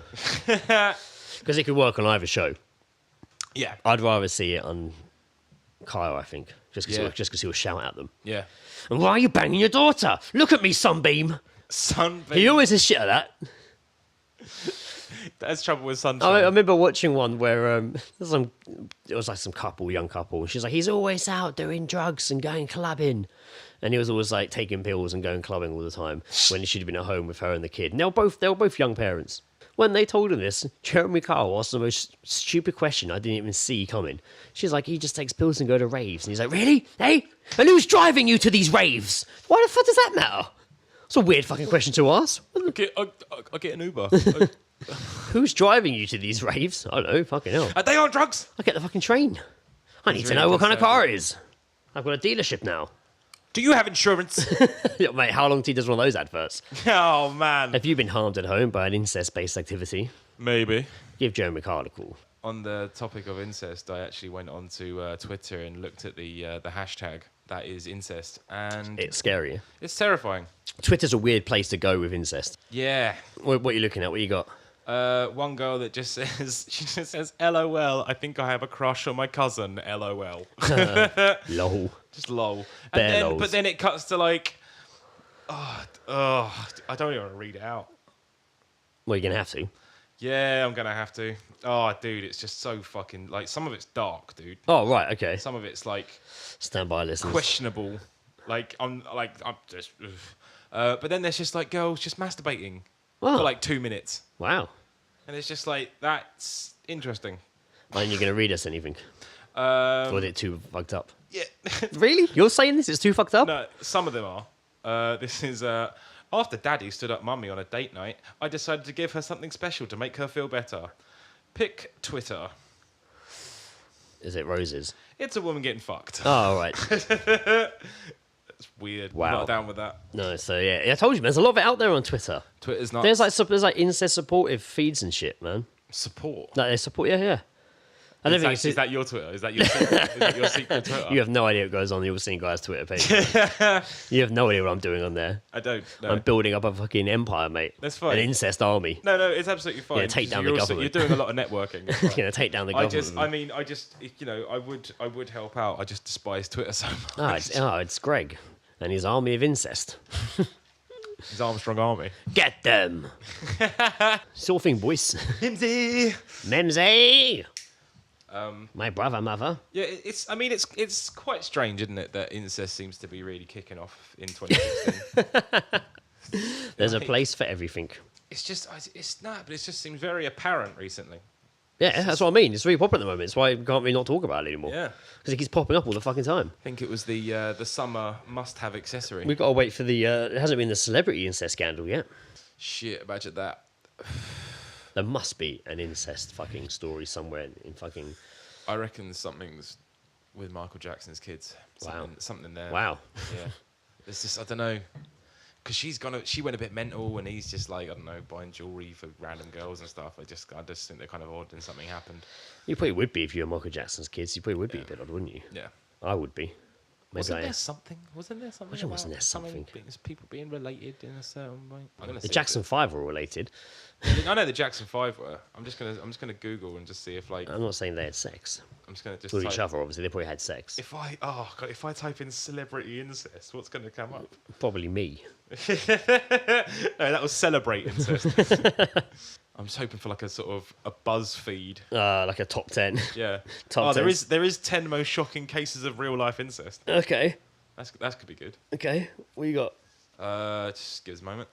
Because it could work on either show. Yeah. I'd rather see it on Kyle, I think. Just because he'll shout at them. Yeah. And why are you banging your daughter? Look at me, Sunbeam. Sunbeam. He always has shit at that. That's trouble with Sunshine. I remember watching one where it was like some young couple, and she's like, he's always out doing drugs and going clubbing. And he was always like taking pills and going clubbing all the time when he should have been at home with her and the kid. And they were both young parents. When they told him this, Jeremy Kyle asked the most stupid question I didn't even see coming. She's like, he just takes pills and go to raves. And he's like, really? Hey? And who's driving you to these raves? Why the fuck does that matter? It's a weird fucking question to ask. I'll get an Uber. Who's driving you to these raves? I don't know, fucking hell. Are they on drugs? I get the fucking train. I need to know what kind of car it is. I've got a dealership now. Do you have insurance? Mate, how long till he does one of those adverts? Oh, man. Have you been harmed at home by an incest-based activity? Maybe. Give Jeremy Kyle a call. On the topic of incest, I actually went onto Twitter and looked at the hashtag that is incest, and It's scary. it's terrifying. Twitter's a weird place to go with incest. Yeah. What are you looking at? What you got? One girl that just says, LOL, I think I have a crush on my cousin, LOL. Lol. Just lol. Bare lols. But then it cuts to like, I don't even want to read it out. Well, you're going to have to. Yeah, I'm gonna have to. Oh, dude, it's just so fucking like some of it's dark, dude. Oh, right, okay. Some of it's like Stand by, listeners. questionable. I'm just. But then there's just like girls just masturbating Oh. for like 2 minutes, Wow. and it's just like that's interesting. Aren't you going to read us anything? Or is it too fucked up? Yeah. Really? You're saying this is too fucked up? No, some of them are. This is after Daddy stood up Mummy on a date night. I decided to give her something special to make her feel better. Pick Twitter. Is it roses? It's a woman getting fucked. Oh, right. It's weird. Wow. I'm not down with that. No, so yeah, I told you, man, there's a lot of it out there on Twitter. Twitter's not There's like incest supportive feeds and shit, man. support. Like they support, yeah. I don't think it's Is that your Twitter? Is that your secret, is that your secret Twitter? you have no idea what goes on the All Seeing Guys Twitter page. You have no idea what I'm doing on there. I don't. No. I'm building up a fucking empire, mate. That's fine. An incest army. No, it's absolutely fine. Yeah, take down You're the also- government. You're doing a lot of networking. It's fine. Gonna take down the I government. just, I would help out. I just despise Twitter so much. It's Greg and his army of incest. His Armstrong Army. Get them. Sort of thing, boys. Himsy. Memsy. My brother, mother. Yeah, it's quite strange, isn't it, that incest seems to be really kicking off in 2016. There's a place for everything. It's not, but it just seems very apparent recently. Yeah, that's what I mean. It's really popular at the moment. It's why we can't really not talk about it anymore. Yeah. Because it keeps popping up all the fucking time. I think it was the summer must-have accessory. We've got to wait for the... it hasn't been the celebrity incest scandal yet. Shit, imagine that. There must be an incest fucking story somewhere in fucking... I reckon something's with Michael Jackson's kids. Wow. Something there. Wow. Yeah. It's just, I don't know. Because she went a bit mental and he's just like, I don't know, buying jewelry for random girls and stuff. I just think they're kind of odd and something happened. You probably would be if you were Michael Jackson's kids. You probably would be a bit odd, wouldn't you? Yeah. I would be. Maybe Wasn't there something? Wasn't there something? Imagine wasn't about there something? People being related in a certain way. I'm gonna The see Jackson if 5 were related. I know the Jackson 5 were. I'm just gonna Google and just see if like I'm not saying they had sex. I'm just gonna just With each type, other, obviously. They probably had sex. if I type in celebrity incest, what's gonna come up? Probably me. No, that was celebrate incest. I'm just hoping for like a sort of a BuzzFeed. Like a top 10. Yeah. Top 10. there is 10 most shocking cases of real life incest. Okay. That could be good. Okay. What you got? Just give us a moment.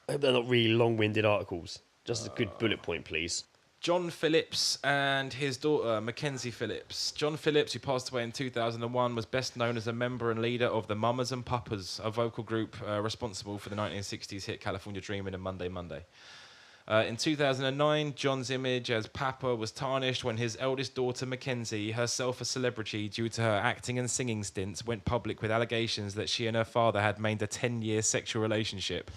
I hope they're not really long-winded articles. Just a good bullet point, please. John Phillips and his daughter, Mackenzie Phillips. John Phillips, who passed away in 2001, was best known as a member and leader of the Mamas and Papas, a vocal group responsible for the 1960s hit California Dreamin' and Monday Monday. In 2009, John's image as Papa was tarnished when his eldest daughter, Mackenzie, herself a celebrity due to her acting and singing stints, went public with allegations that she and her father had made a 10-year sexual relationship.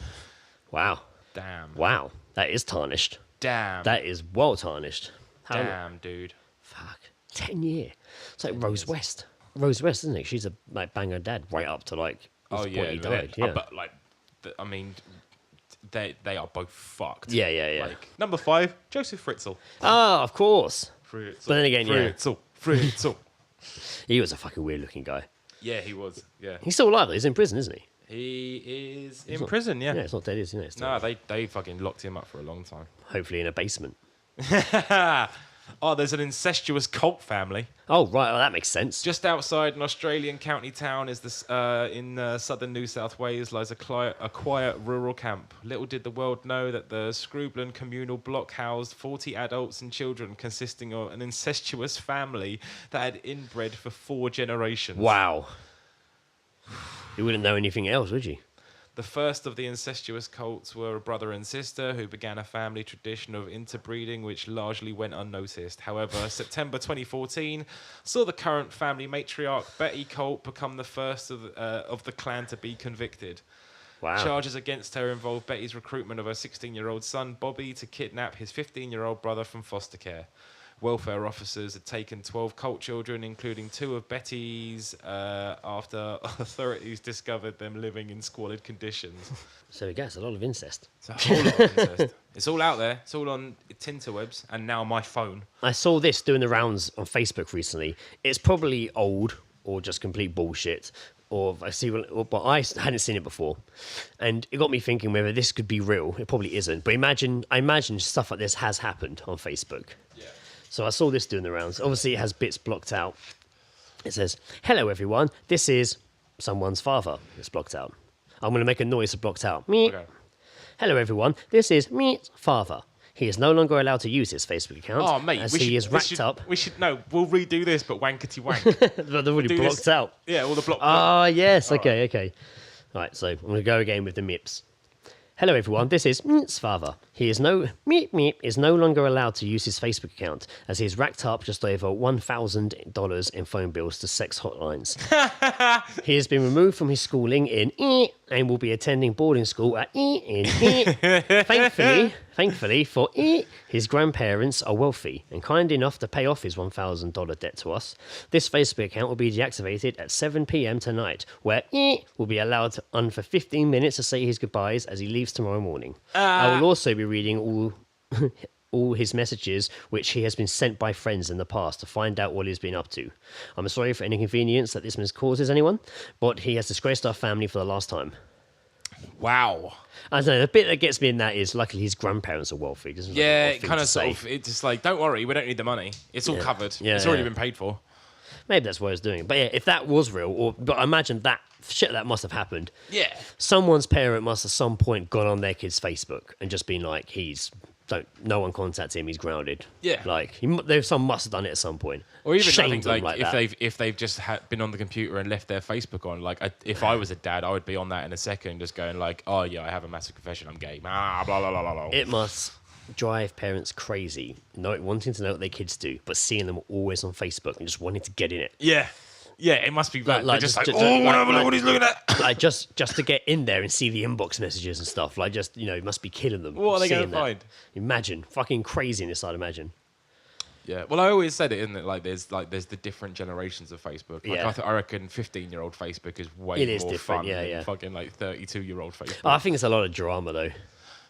Wow. Damn. Wow. That is tarnished. Damn. That is well tarnished. How- Damn, dude. Fuck. 10 year. It's like Rose West. Rose West, isn't it? She's a like bang her dad right up to like the point he died. Yeah. But like, I mean, they are both fucked. Yeah. Like number 5, Joseph Fritzl. Oh, of course. Fritzl. But then again, yeah. Fritzl. He was a fucking weird looking guy. Yeah, he was. Yeah. He's still alive though. He's in prison, isn't he? He is in not- prison, yeah. Yeah, it's not dead, is it? No, they fucking locked him up for a long time. Hopefully in a basement. Oh, there's an incestuous cult family. Oh, right. Well, that makes sense. Just outside an Australian county town is this in southern New South Wales lies a quiet rural camp. Little did the world know that the Scrubland communal block housed 40 adults and children consisting of an incestuous family that had inbred for 4 generations. Wow. You wouldn't know anything else, would you? The first of the incestuous cults were a brother and sister who began a family tradition of interbreeding which largely went unnoticed. However, September 2014 saw the current family matriarch Betty Colt become the first of the clan to be convicted. Wow. Charges against her involve Betty's recruitment of her 16-year-old son Bobby to kidnap his 15-year-old brother from foster care. Welfare officers had taken 12 cult children, including 2 of Betty's, after authorities discovered them living in squalid conditions. So we guess a lot of incest. It's a whole lot of incest. It's all out there. It's all on Tinterwebs and now my phone. I saw this doing the rounds on Facebook recently. It's probably old or just complete bullshit, or I see, but I hadn't seen it before, and it got me thinking whether this could be real. It probably isn't, but I imagine stuff like this has happened on Facebook. Yeah. So I saw this doing the rounds. Obviously, it has bits blocked out. It says, "Hello, everyone. This is someone's father." It's blocked out. I'm going to make a noise to blocked out. Meep. Okay. Hello, everyone. This is Meep's father. He is no longer allowed to use his Facebook account. Oh, mate, as he is racked up. We should no. We'll redo this, but wankety wank. But they're already do blocked this- out. Yeah, all the block. Ah, yes. All Okay, okay. All right, so I'm going to go again with the Mips. Hello, everyone. This is Meep's father. He is Meep is no longer allowed to use his Facebook account as he has racked up just over $1,000 in phone bills to sex hotlines. He has been removed from his schooling in and will be attending boarding school at Thankfully for his grandparents are wealthy and kind enough to pay off his $1,000 debt to us. This Facebook account will be deactivated at 7 p.m. tonight, where will be allowed on for 15 minutes to say his goodbyes as he leaves tomorrow morning. I will also be reading all his messages which he has been sent by friends in the past to find out what he's been up to. I'm sorry for any inconvenience that this causes anyone, but he has disgraced our family for the last time. Wow. I don't know, the bit that gets me in that is luckily his grandparents are wealthy. Yeah, it kind of sort of. It's just like, don't worry, we don't need the money. It's all covered. Yeah, it's already yeah. been paid for. Maybe that's what I was doing. But yeah, if that was real, but I imagine that shit that must have happened. Yeah. Someone's parent must at some point gone on their kid's Facebook and just been like, no one contact him, he's grounded. Yeah. Like, someone must have done it at some point. Or even I Shamed think them like that. if they've just been on the computer and left their Facebook on, like if I was a dad, I would be on that in a second, just going like, oh yeah, I have a massive confession, I'm gay. Blah blah blah blah blah. It must drive parents crazy, wanting to know what their kids do, but seeing them always on Facebook and just wanting to get in it. Yeah. Yeah, it must be Like, like just like, just- oh, like- what he's looking at. Like just to get in there and see the inbox messages and stuff. Like just, it must be killing them. What are they seeing going to that. find? Imagine. Fucking craziness, I'd imagine. Yeah, well, I always said it, isn't it? Like, there's the different generations of Facebook. Like, Yeah. I reckon 15-year-old Facebook is way It is more different, fun yeah, than yeah. fucking like 32-year-old Facebook. I think it's a lot of drama though.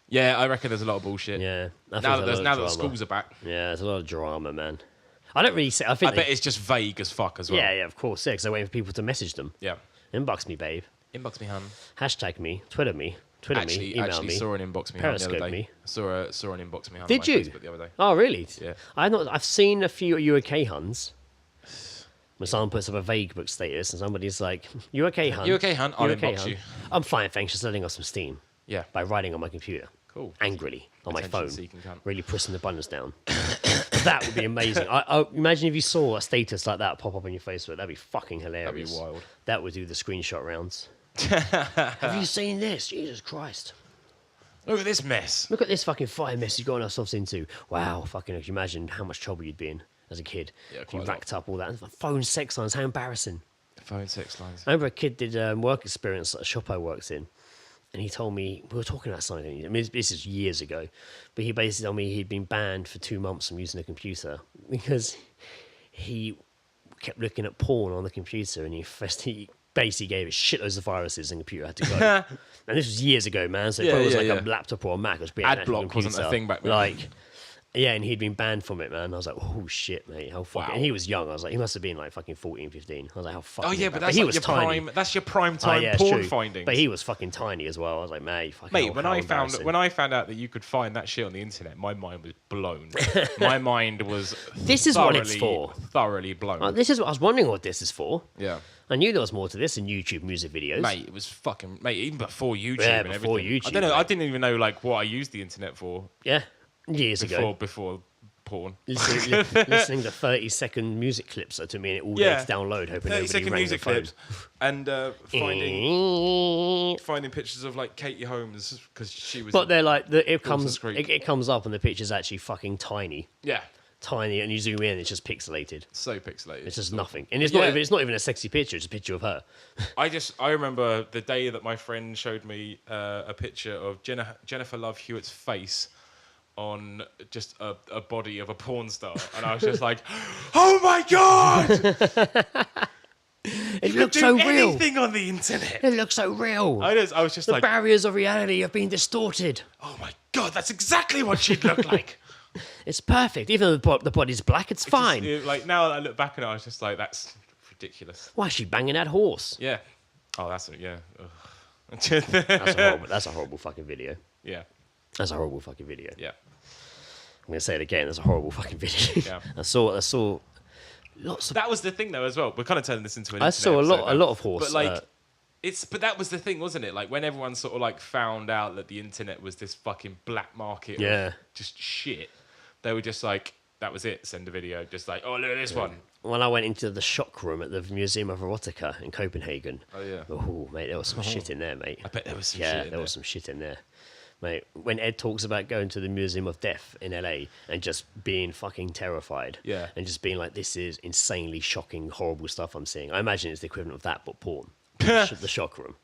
Yeah, I reckon there's a lot of bullshit. Yeah. I think Now there's a lot that of the drama. schools are back, Yeah, there's a lot of drama, man. I don't really say. I think. I bet it's just vague as fuck as well. Yeah, of course. Yeah, because they're waiting for people to message them. Yeah. Inbox me, babe. Inbox me, hun. Hashtag me. Twitter me. Email me. Saw an inbox me hun the other Periscope day. me. Saw an inbox me hun. Did on my you? Facebook the other day. Oh, really? Yeah. I've seen a few "You okay, Huns?" When someone puts up a vague book status and somebody's like, "You okay, hun? You okay, hun? I'll inbox hun?" you. I'm fine, thanks. Just letting off some steam Yeah. by writing on my computer. Cool. Angrily on my phone, Attention-seeking cunt. really pressing the buttons down. That would be amazing. I imagine if you saw a status like that pop up on your Facebook, that'd be fucking hilarious. That'd be wild. That would do the screenshot rounds. Have you seen this? Jesus Christ! Look at this mess. Look at this fucking fire mess you've gotten ourselves into. Wow, fucking! Can you imagine how much trouble you'd be in as a kid? Yeah, if you quite a lot. racked up all that phone sex lines. How embarrassing! Phone sex lines. I remember a kid did work experience at a shop I worked in, and he told me, we were talking about something, I mean, this is years ago, but he basically told me he'd been banned for 2 months from using a computer because he kept looking at porn on the computer, and he basically gave it shitloads of viruses and the computer had to go. And this was years ago, man, so it Yeah, probably was yeah, like yeah. a laptop or a Mac. It was being an actual Adblock wasn't a computer. thing back then. Like, yeah, and he'd been banned from it, man. I was like, oh shit, mate, how fucking... Wow. And he was young. I was like, he must have been like fucking 14, 15. I was like, how fucking... Oh yeah, but that's he like was your tiny. prime. That's your prime Oh, time yeah, it's porn true. findings. But he was fucking tiny as well. I was like, mate, fucking Mate, how when I embarrassing. found out that you could find that shit on the internet, my mind was blown. My mind was This is what it's for. Thoroughly blown. Oh, this is what I was wondering what this is for. Yeah. I knew there was more to this than YouTube music videos. Mate, it was fucking even before YouTube Yeah, and before everything. YouTube, I don't know. mate. I didn't even know like what I used the internet for Yeah, years ago. before porn. Listening to 30-second music clips that took me all day to download, hoping 30 nobody second rang music the phone. clips and finding pictures of like Katie Holmes because she was. But they're like, it Dawson's comes Creek. it comes up and the picture's actually fucking tiny. Yeah, Tiny, and you zoom in, it's just pixelated. so pixelated. It's just nothing. And it's Yeah. not even a sexy picture, it's a picture of her. I remember the day that my friend showed me a picture of Jennifer Love Hewitt's face on just a body of a porn star, and I was just like, "Oh my god! It You looks can so do real. anything on the internet." It looks so real. I was just The like, barriers of reality have been distorted. "Oh my god, that's exactly what she'd look like." It's perfect. Even though the body's black, it's fine. Like now that I look back at it, I was just like, "That's ridiculous." Why is she banging that horse? Yeah, Oh, that's a, yeah. That's a horrible fucking video. Yeah. That's a horrible fucking video. Yeah. I'm gonna say it again. That's a horrible fucking video. Yeah. I saw lots of. That was the thing, though, as well. We're kind of turning this into an. I saw internet a episode lot now. of horse. But like, but that was the thing, wasn't it? Like when everyone sort of like found out that the internet was this fucking black market. Yeah. Of just shit. They were just like, that was it. Send a video. Just like, oh, look at this one. When I went into the shock room at the Museum of Erotica in Copenhagen. Oh yeah. Oh, mate, there was some shit in there, mate. I bet there was some yeah, shit in there was some shit in there. Mate, when Ed talks about going to the Museum of Death in LA and just being fucking terrified, Yeah. and just being like, this is insanely shocking, horrible stuff I'm seeing. I imagine it's the equivalent of that, but porn. The shock room.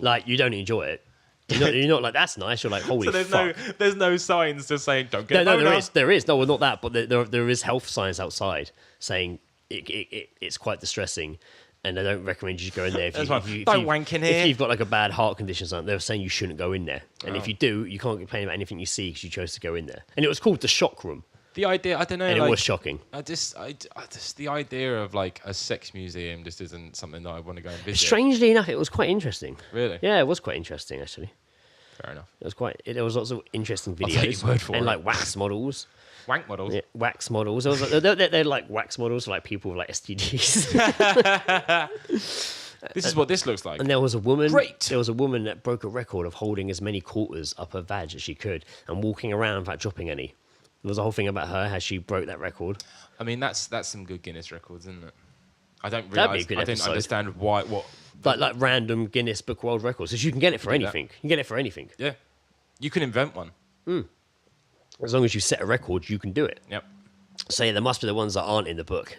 Like, you don't enjoy it. You're not like, that's nice. You're like, holy So there's fuck. there's no signs just saying don't get. No, boner. there is. No, well, not that, but there is health signs outside saying it's quite distressing. And I don't recommend you go in there. Don't wank in here. If you've got like a bad heart condition or something, they're saying you shouldn't go in there. And if you do, you can't complain about anything you see because you chose to go in there. And it was called the shock room. The idea, I don't know. And like, it was shocking. I just, the idea of like a sex museum just isn't something that I want to go and visit. Strangely enough, it was quite interesting. Really? Yeah, it was quite interesting actually. Fair enough. There was lots of interesting videos. I'll take your word for and it. like wax models. Wank models. Yeah, wax models. There was they're like wax models for like people with like STDs. This is what this looks like. And there was a woman. Great. There was a woman that broke a record of holding as many quarters up her vag as she could and walking around without dropping any. There was a whole thing about her how she broke that record. I mean, that's some good Guinness records, isn't it? I don't That'd be realize. a good I didn't episode. understand why. What? Like random Guinness Book World Records. Because you can get it for anything. You can get it for anything. Yeah, you can invent one. As long as you set a record, you can do it. Yep. So yeah, there must be the ones that aren't in the book.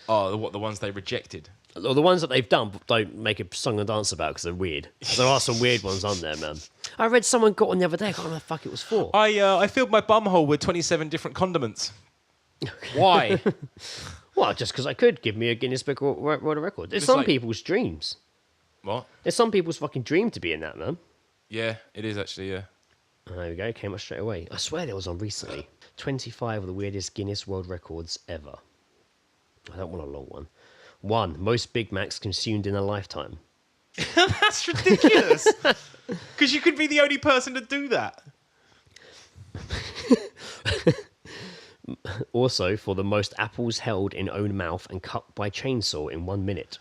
Oh, the ones they rejected? Or the ones that they've done but don't make a song and dance about because they're weird. There are some weird ones on there, man. I read someone got one the other day. I can't remember what the fuck it was for. I filled my bumhole with 27 different condiments. Why? Well, just because I could. Give me a Guinness Book World Record. It's It's some like- people's dreams. What? It's some people's fucking dream to be in that, man. Yeah, it is actually. Yeah. There we go. Came up straight away. I swear there was on recently. 25 of the weirdest Guinness World Records ever. I don't want a long one. 1. Most Big Macs consumed in a lifetime. That's ridiculous. Because you could be the only person to do that. Also, for the most apples held in own mouth and cut by chainsaw in 1 minute.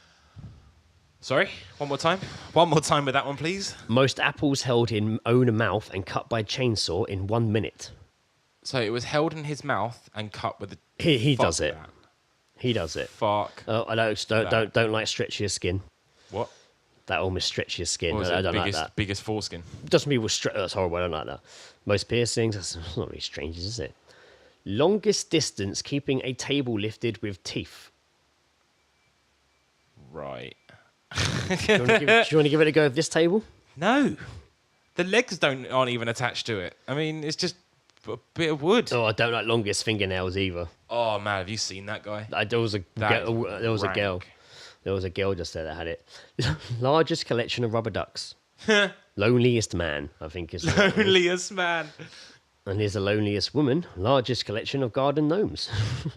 Sorry, one more time. One more time with that one, please. Most apples held in own mouth and cut by chainsaw in 1 minute. So it was held in his mouth and cut with a. He Fuck does it. that. He does it. Fuck. I don't like stretchier skin. What? That almost stretchier skin. What was I it? don't like Biggest, that. biggest foreskin. Doesn't people that's horrible. I don't like that. Most piercings. That's not really strange, is it? Longest distance keeping a table lifted with teeth. Right. Do you want to give it a go with this table? No. The legs aren't even attached to it. I mean, it's just a bit of wood. Oh, I don't like longest fingernails either. Oh man, have you seen that guy? There was a girl. There was a girl just there that had it. Largest collection of rubber ducks. Loneliest man, I think is. Loneliest man. And here's the loneliest woman. Largest collection of garden gnomes.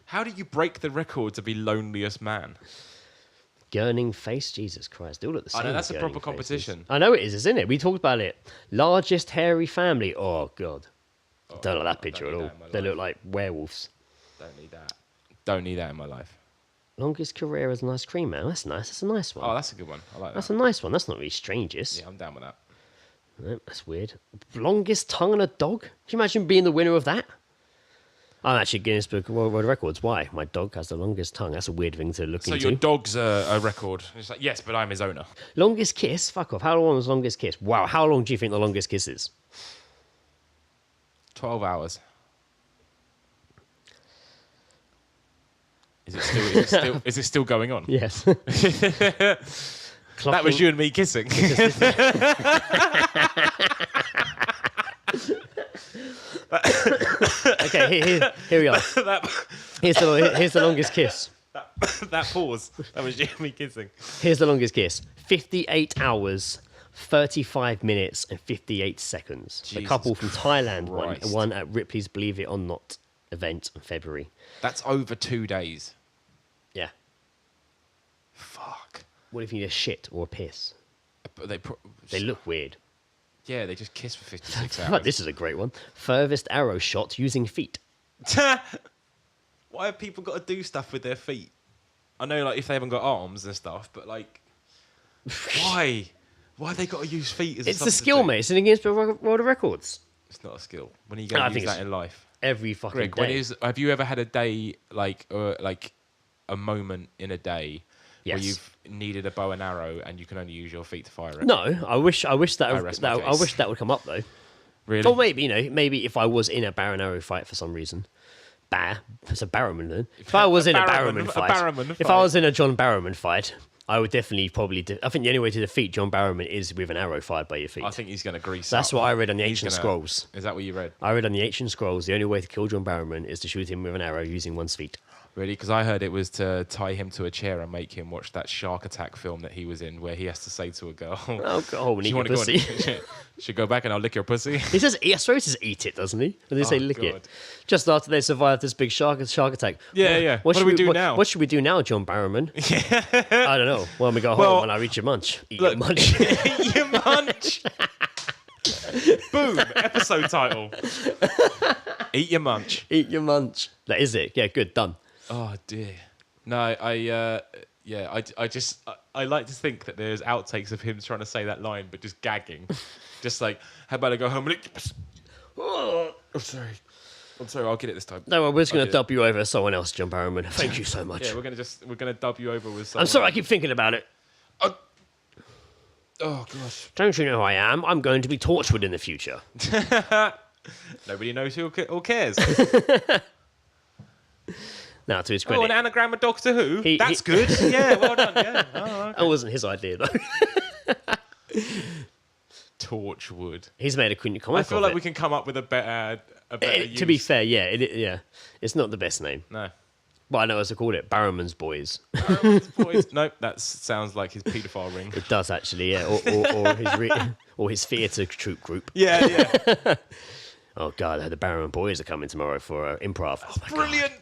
How do you break the record to be loneliest man? Gurning face, Jesus Christ, they all look the same. I know that's a gurning proper competition. faces. I know it is, isn't it? We talked about it. Largest hairy family. Oh God, don't like that picture at all. They look like werewolves. Don't need that. Don't need that in my life. Longest career as an ice cream man. That's nice. That's a nice one. Oh, that's a good one. I like that. That's a nice one. That's not really strangest. Yeah, I'm down with that. No, that's weird. Longest tongue on a dog? Can you imagine being the winner of that? I'm actually Guinness Book of World Records. Why? My dog has the longest tongue. That's a weird thing to look So into. your dog's a record. It's like, yes, but I'm his owner. Longest kiss? Fuck off. How long was longest kiss? Wow, how long do you think the longest kiss is? 12 hours. Is it still going on? Yes. That was you and me kissing. Okay, here we are. Here's the longest kiss. That pause. That was you and me kissing. Here's the longest kiss. 58 hours, 35 minutes, and 58 seconds. The Jesus couple from Thailand Christ. won at Ripley's Believe It or Not event in February. That's over 2 days. Yeah. Fuck. What if you need a shit or a piss? But They look weird. Yeah, they just kiss for 56 Right, hours. this is a great one. Furthest arrow shot using feet. Why have people got to do stuff with their feet? I know, like, if they haven't got arms and stuff, but, like, why? Why have they got to use feet as a It's a substitute? skill, mate. It's in the Guinness World of Records. It's not a skill. When are you going to use that in life? Every fucking Greg, day. have you ever had a day, like a moment in a day where Yes. you've needed a bow and arrow and you can only use your feet to fire it? No, I wish I rest my I case. wish that would come up though. Really? Or maybe, maybe if I was in a bow and arrow fight for some reason. It's a Barrowman then. If I was in a Barrowman fight, if I was in a John Barrowman fight, I would definitely probably I think the only way to defeat John Barrowman is with an arrow fired by your feet. I think he's going to grease That's up. what I read on the He's ancient gonna- scrolls. Is that what you read? I read on the ancient scrolls the only way to kill John Barrowman is to shoot him with an arrow using one's feet. Really? Because I heard it was to tie him to a chair and make him watch that shark attack film that he was in, where he has to say to a girl, Oh, God, we "Do need you your want to go? pussy. Should go back and I'll lick your pussy." He says, I suppose he says eat it, doesn't he? And they say Oh, lick God. it. Just after they survived this big shark attack. Yeah. What do should we do now? What should we do now, John Barrowman? I don't know. When we go home Well, and I reach your munch. Eat look- your munch. Eat your munch. Boom! Episode title. Eat your munch. Eat your munch. That is it. Yeah, good. Done. Oh dear. No, I like to think that there's outtakes of him trying to say that line, but just gagging, just like, how about I go home and eat your pussy? Oh, I'm sorry. I'll get it this time. no, we're just going I'll to get it. dub you over as someone else, John Barrowman. Thank you so much. Yeah, we're gonna dub you over with. Someone. I'm sorry, I keep thinking about it. Oh gosh. Don't you know who I am? I'm going to be Torchwood in the future. Nobody knows who or cares. Now, to his Oh, credit, an anagram of Doctor Who. He- That's he- good. Yeah, well done. Yeah. Oh, okay. that wasn't his idea, though. Torchwood. He's made a comic I feel of like it. we can come up with a better To be use. fair, yeah, it's not the best name. No. But I know as I called it, Barrowman's Boys. Boys. Nope, that sounds like his paedophile ring. It does actually, yeah, or his theatre troupe group. Yeah. Oh God, the Barrowman Boys are coming tomorrow for improv. Oh my Brilliant.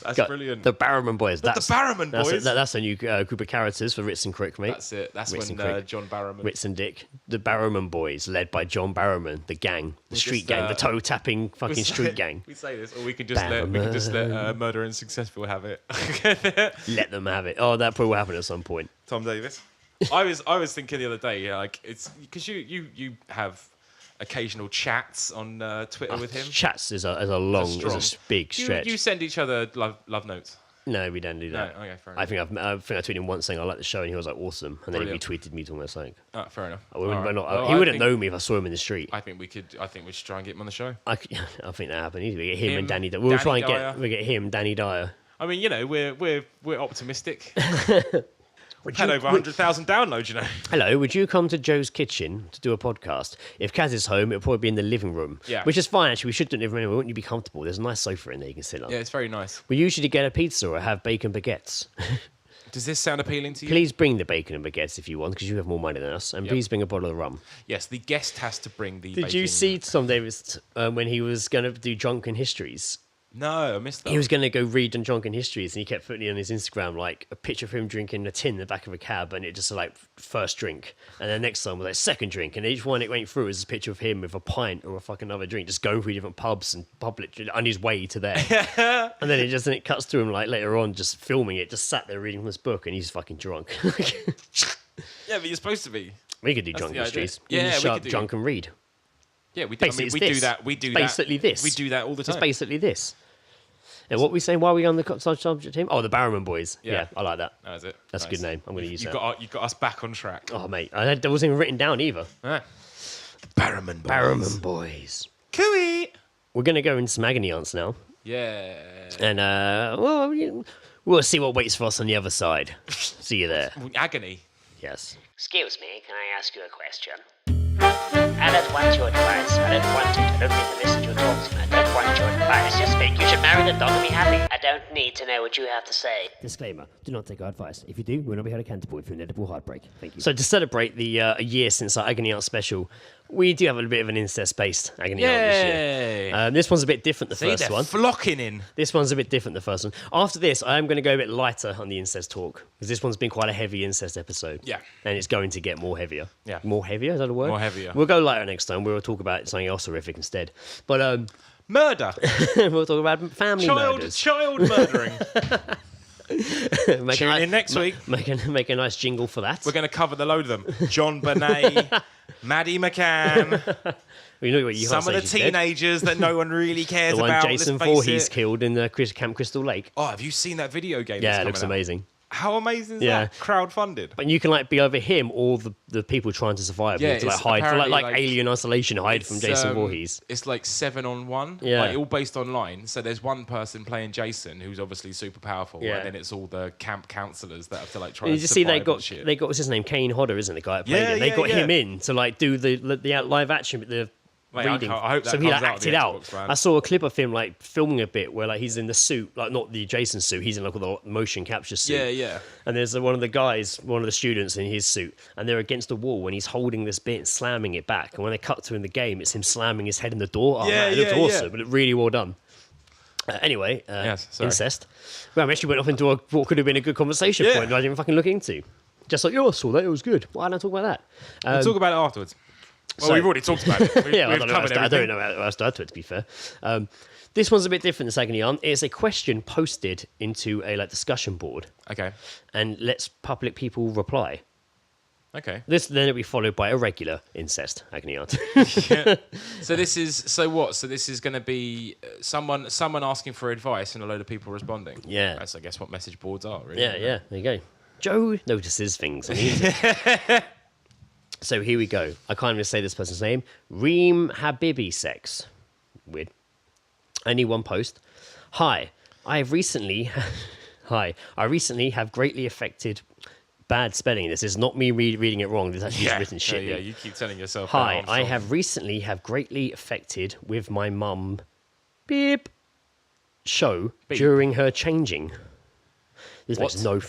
That's God. brilliant. The Barrowman Boys. The Barrowman Boys? That's a new group of characters for Ritz and Crick, mate. That's it. That's Ritz when and Crick. John Barrowman. Ritz and Dick, the Barrowman Boys, led by John Barrowman, the gang, the street just, gang, the toe tapping fucking street gang. We say this, or we can just let Murder and Successful have it. Let them have it. Oh, that probably will happen at some point. Tom Davis. I was thinking the other day, like it's because you have occasional chats on Twitter with him. Chats is a long, strong. is a big stretch. You send each other love notes. No, we don't do that. No, okay, fair I think I tweeted him once saying I like the show, and he was like awesome, and then Brilliant. he retweeted me talking about something. Fair enough. I wouldn't, All right. Well, he I wouldn't think- know me if I saw him in the street. I think we should try and get him on the show. I think that happened. We get him and Danny. Danny We'll try and Dyer. we get him, Danny Dyer. I mean, we're optimistic. Had over 100,000 downloads, Hello, would you come to Joe's kitchen to do a podcast? If Kaz is home, it'll probably be in the living room. Yeah. Which is fine, actually. We should do it in the living room. Wouldn't you be comfortable? There's a nice sofa in there you can sit on. Yeah, it's very nice. We usually get a pizza or have bacon baguettes. Does this sound appealing to you? Please bring the bacon and baguettes if you want, because you have more money than us. And Yep. please bring a bottle of rum. Yes, the guest has to bring the. Did you bacon. see Tom Davis when he was going to do Drunken Histories? No, I missed that. He was going to go read on Drunken Histories, and he kept putting on his Instagram like a picture of him drinking a tin in the back of a cab, and it just like first drink, and then next time was like second drink, and each one it went through was a picture of him with a pint or a fucking other drink, just going through different pubs and public on his way to there. And then it cuts to him like later on, just filming it, just sat there reading this book, and he's fucking drunk. Yeah, but you're supposed to be. We could do That's Drunken the idea. Histories. Yeah, You just we shut could up, do- drunk and read. Yeah, we do. Basically, we it's do this. that. We do It's that. basically this. We do that all the time. It's basically this. And what we saying? Why are we on the subject team? Oh, the Barrowman Boys. Yeah, I like that. That was it. That's a good name. I'm going to use You that. got us back on track. Oh, mate, that wasn't even written down either. Ah. Barrowman Boys. Barrowman Boys. Cooey. We're going to go into some agony aunts now. Yeah. And, we'll see what waits for us on the other side. See you there. Agony. Yes. Excuse me, can I ask you a question? I don't want your advice. I don't want it. I don't need to listen to your talks. I don't want your advice. Just think you should marry the dog and be happy. I don't need to know what you have to say. Disclaimer, do not take our advice. If you do, we'll not be held accountable for inevitable heartbreak. Thank you. So to celebrate the a year since our Agony Aunt special, We do have a bit of an incest-based agony aunt this year. This one's a bit different, the first one. Flocking in. This one's a bit different, the first one. After this, I am going to go a bit lighter on the incest talk, because this one's been quite a heavy incest episode. Yeah. And it's going to get more heavier. Yeah. More heavier, is that a word? More heavier. We'll go lighter next time. We'll talk about something else horrific instead. But Murder. we'll talk about family murders. Child murdering. Tune in next week. Make a nice jingle for that. We're going to cover the load of them. John Bonet, Maddie McCann, You know what you some of the teenagers that no one really cares the one about. Jason Voorhees killed in the Camp Crystal Lake. Oh, have you seen that video game? Yeah, it looks amazing. How amazing is Yeah. that? Crowdfunded. But you can like be over him or the people trying to survive. Yeah, to like it's hide for like apparently, Alien Isolation, hide from Jason Voorhees. It's like 7-on-1. Yeah. Like, all based online. So there's one person playing Jason who's obviously super powerful. Yeah. And then it's all the camp counselors that have to like try You to just see survive they got and shit. what's his name, Kane Hodder, isn't it, the guy that played Yeah, it? They yeah, got yeah. him in to like do the live action, the Mate, I reading. hope that so he comes like, out of the acted out. Xbox, man. I saw a clip of him like filming a bit where like he's in the suit, like not the Jason suit. He's in like the motion capture suit. Yeah, yeah. And there's one of the students in his suit, and they're against a wall when he's holding this bit and slamming it back. And when they cut to in the game, it's him slamming his head in the door. Oh, Yeah, man, it looks yeah, awesome, yeah. but it really well done. Anyway, Yes, sorry. incest. Well, I actually went off into what could have been a good conversation Yeah. point that I didn't fucking look into. Just like, I saw that, it was good. Why don't I talk about that? We'll talk about it afterwards. Well, so- we've already talked about it. We've, Yeah, I we've don't know covered I don't everything. know how else to add to it, to be fair. This one's a bit different than Agony Aunt. It's a question posted into a like discussion board Okay. and lets public people reply. Okay. This then it'll be followed by a regular incest Agony Aunt. So this is going to be someone asking for advice and a load of people responding. Yeah. That's, I guess, what message boards are, really. Yeah, there you go. Joe notices things on the internet. So here we go. I can't even say this person's name. Reem Habibi Sex. Weird. Only one post. Hi, I recently have greatly affected. Bad spelling. This is not me reading it wrong. This is actually written shit. Yeah, you keep telling yourself. Hi, that, I have recently greatly affected with my mum. Beep. Show Beep. during her changing. This What? makes no. Do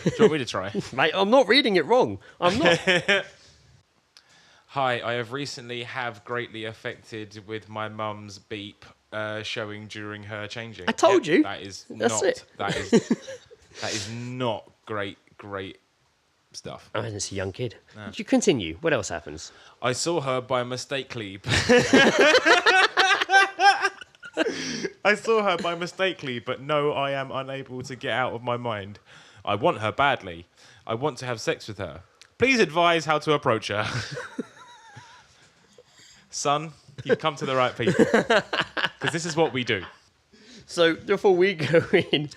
you want me to try? Mate, I'm not reading it wrong. I'm not. Hi, I have recently greatly affected with my mum's beep showing during her changing. I told you. That is That's not. it. That is not great stuff. Oh, it's a young kid. You continue. What else happens? I saw her by mistakenly. I saw her by mistakenly, but no, I am unable to get out of my mind. I want her badly. I want to have sex with her. Please advise how to approach her. Son, you've come to the right people. Because this is what we do. So before we go in,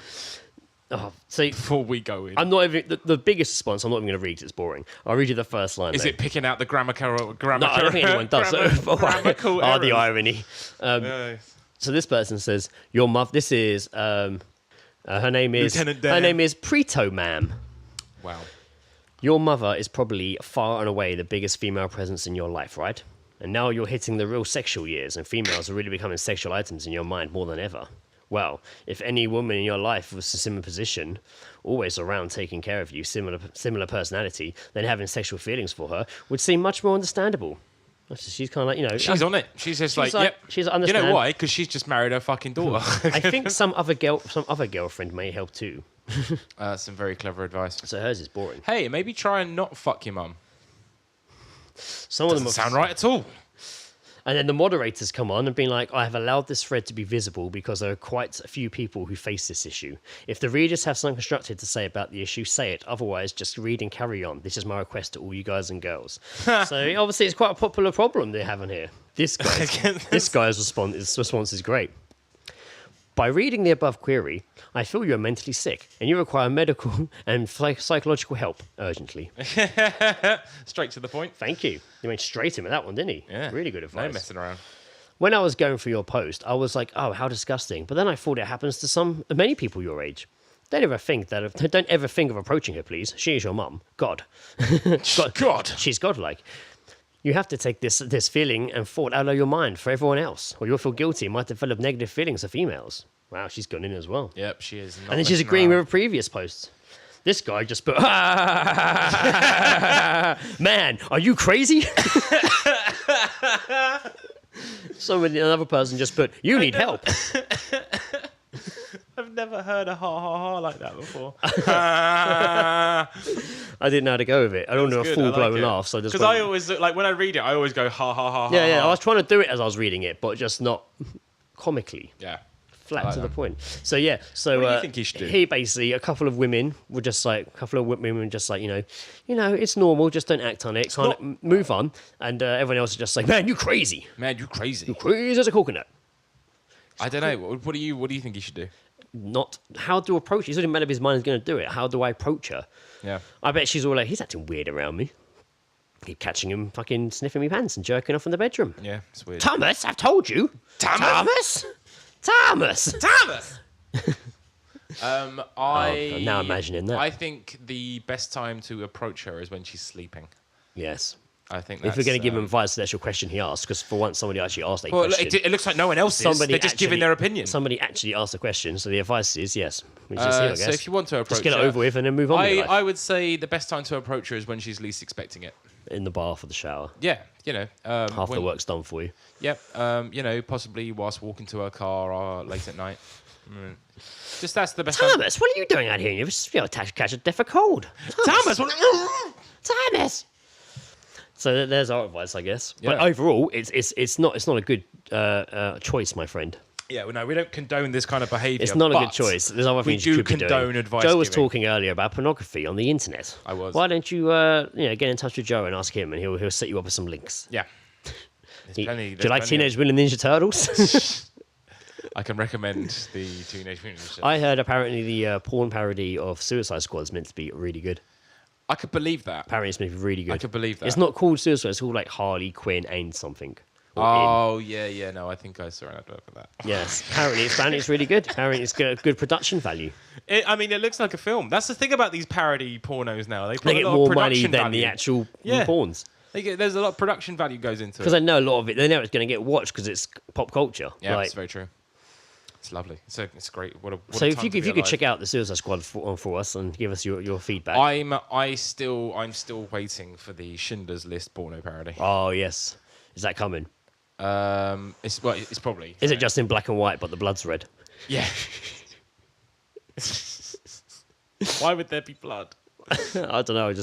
Before we go in. I'm not even the biggest response. I'm not even going to read 'cause it's boring. I'll read you the first line. Is though. it picking out the grammatical No, I don't think anyone does. grammatical Oh, the errors? irony. Yes. So this person says, "Your mother." This is her name is Lieutenant Dan. her name is Preto Ma'am. Wow. Your mother is probably far and away the biggest female presence in your life, right? And now you're hitting the real sexual years, and females are really becoming sexual items in your mind more than ever. Well, if any woman in your life was a similar position, always around taking care of you, similar personality, then having sexual feelings for her would seem much more understandable. She's kind of like, you know... She's on it. She's just like, yep. She's You understand. know why? Because she's just married her fucking daughter. I think some other girlfriend may help too. Some very clever advice. So hers is boring. Hey, maybe try and not fuck your mum. Some of them Doesn't sound right at all. And then the moderators come on and being like, I have allowed this thread to be visible because there are quite a few people who face this issue. If the readers have something constructive to say about the issue, say it. Otherwise, just read and carry on. This is my request to all you guys and girls. So obviously it's quite a popular problem they're having here. This guy's response is great. By reading the above query, I feel you are mentally sick and you require medical and psychological help urgently. Straight to the point. Thank you. He went straight in with that one, didn't he? Yeah. Really good advice. No messing around. When I was going through your post, I was like, oh, how disgusting. But then I thought it happens to many people your age. Don't ever think of approaching her, please. She is your mum. God. God. She's godlike. You have to take this feeling and thought out of your mind for everyone else, or you'll feel guilty and might develop negative feelings for females. Wow, she's gone in as well. Yep, she is. And then she's agreeing with her previous posts. This guy just put, man, are you crazy? Another person just put, you need help. I've never heard a ha ha ha like that before. I didn't know how to go with it. I don't know a full-blown laugh. So because I always, like, when I read it, I always go ha ha ha. Yeah. Ha. I was trying to do it as I was reading it, but just not comically. Yeah. Flat to the point. So yeah. So what do you think he should do? He basically, a couple of women were just like, you know, it's normal. Just don't act on it. Kind of move on. And everyone else is just like, man, you crazy. Man, you crazy. You crazy as a coconut. I don't know. What do you think he should do? Not how to approach. He's already made up his mind he's going to do it. How do I approach her? Yeah. I bet she's all like, he's acting weird around me. Keep catching him fucking sniffing me pants and jerking off in the bedroom. Yeah, it's weird. Thomas, I've told you. Thomas. Now imagining that. I think the best time to approach her is when she's sleeping. Yes. I think if we're going to give him advice, that's your question he asked. Because for once, somebody actually asked a question. It looks like no one else is. They're just giving their opinion. Somebody actually asked a question, so the advice is yes. We just see, I guess. So if you want to approach just get it over with and then move on with life. I would say the best time to approach her is when she's least expecting it. In the bath or the shower. Yeah, you know. Half the work's done for you. Yep. You know, possibly whilst walking to her car or late at night. Just that's the best. Thomas, what are you doing out here? You're catch a death of cold. Thomas. Thomas. So there's our advice, I guess. Yeah. But overall, it's not a good choice, my friend. Yeah, well, no, we don't condone this kind of behaviour. It's not a good choice. There's other things you could be doing. We do condone advice Joe was giving. talking earlier about pornography on the internet. I was. Why don't you, get in touch with Joe and ask him, and he'll set you up with some links. Yeah. Do you like Teenage Mutant Ninja Turtles? I can recommend the Teenage Mutant Ninja Turtles. I heard apparently the porn parody of Suicide Squad is meant to be really good. I could believe that. Apparently it's meant to be really good. I could believe that. It's not called Suicide, it's called like Harley Quinn and something. Yeah. No, I think I saw an advert for that. Yes. Apparently it's really good. Apparently it's got good production value. It looks like a film. That's the thing about these parody pornos now. They Get a lot more of money production than value. the actual Yeah. porns. There's a lot of production value goes into it. Because they know a lot of it. They know it's going to get watched because it's pop culture. Yeah, like, it's very true. It's lovely. It's great. What so a if time you to be could alive. check out the Suicide Squad for us and give us your feedback. I'm still waiting for the Schindler's List porno parody. Oh yes, is that coming? It's probably. Is it just in black and white but the blood's red? Yeah. Why would there be blood? I don't know. It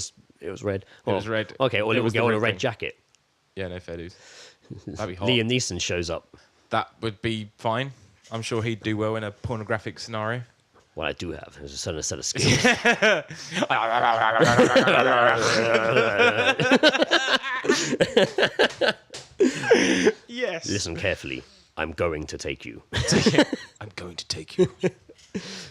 was red. It was red. Okay, or It it was would the go on a red red thing. jacket. Yeah, no fair dues. That'd be hot. Liam Neeson shows up. That would be fine. I'm sure he'd do well in a pornographic scenario. What I do have is a certain set of skills. Yes. Listen carefully. I'm going to take you. I'm going to take you. But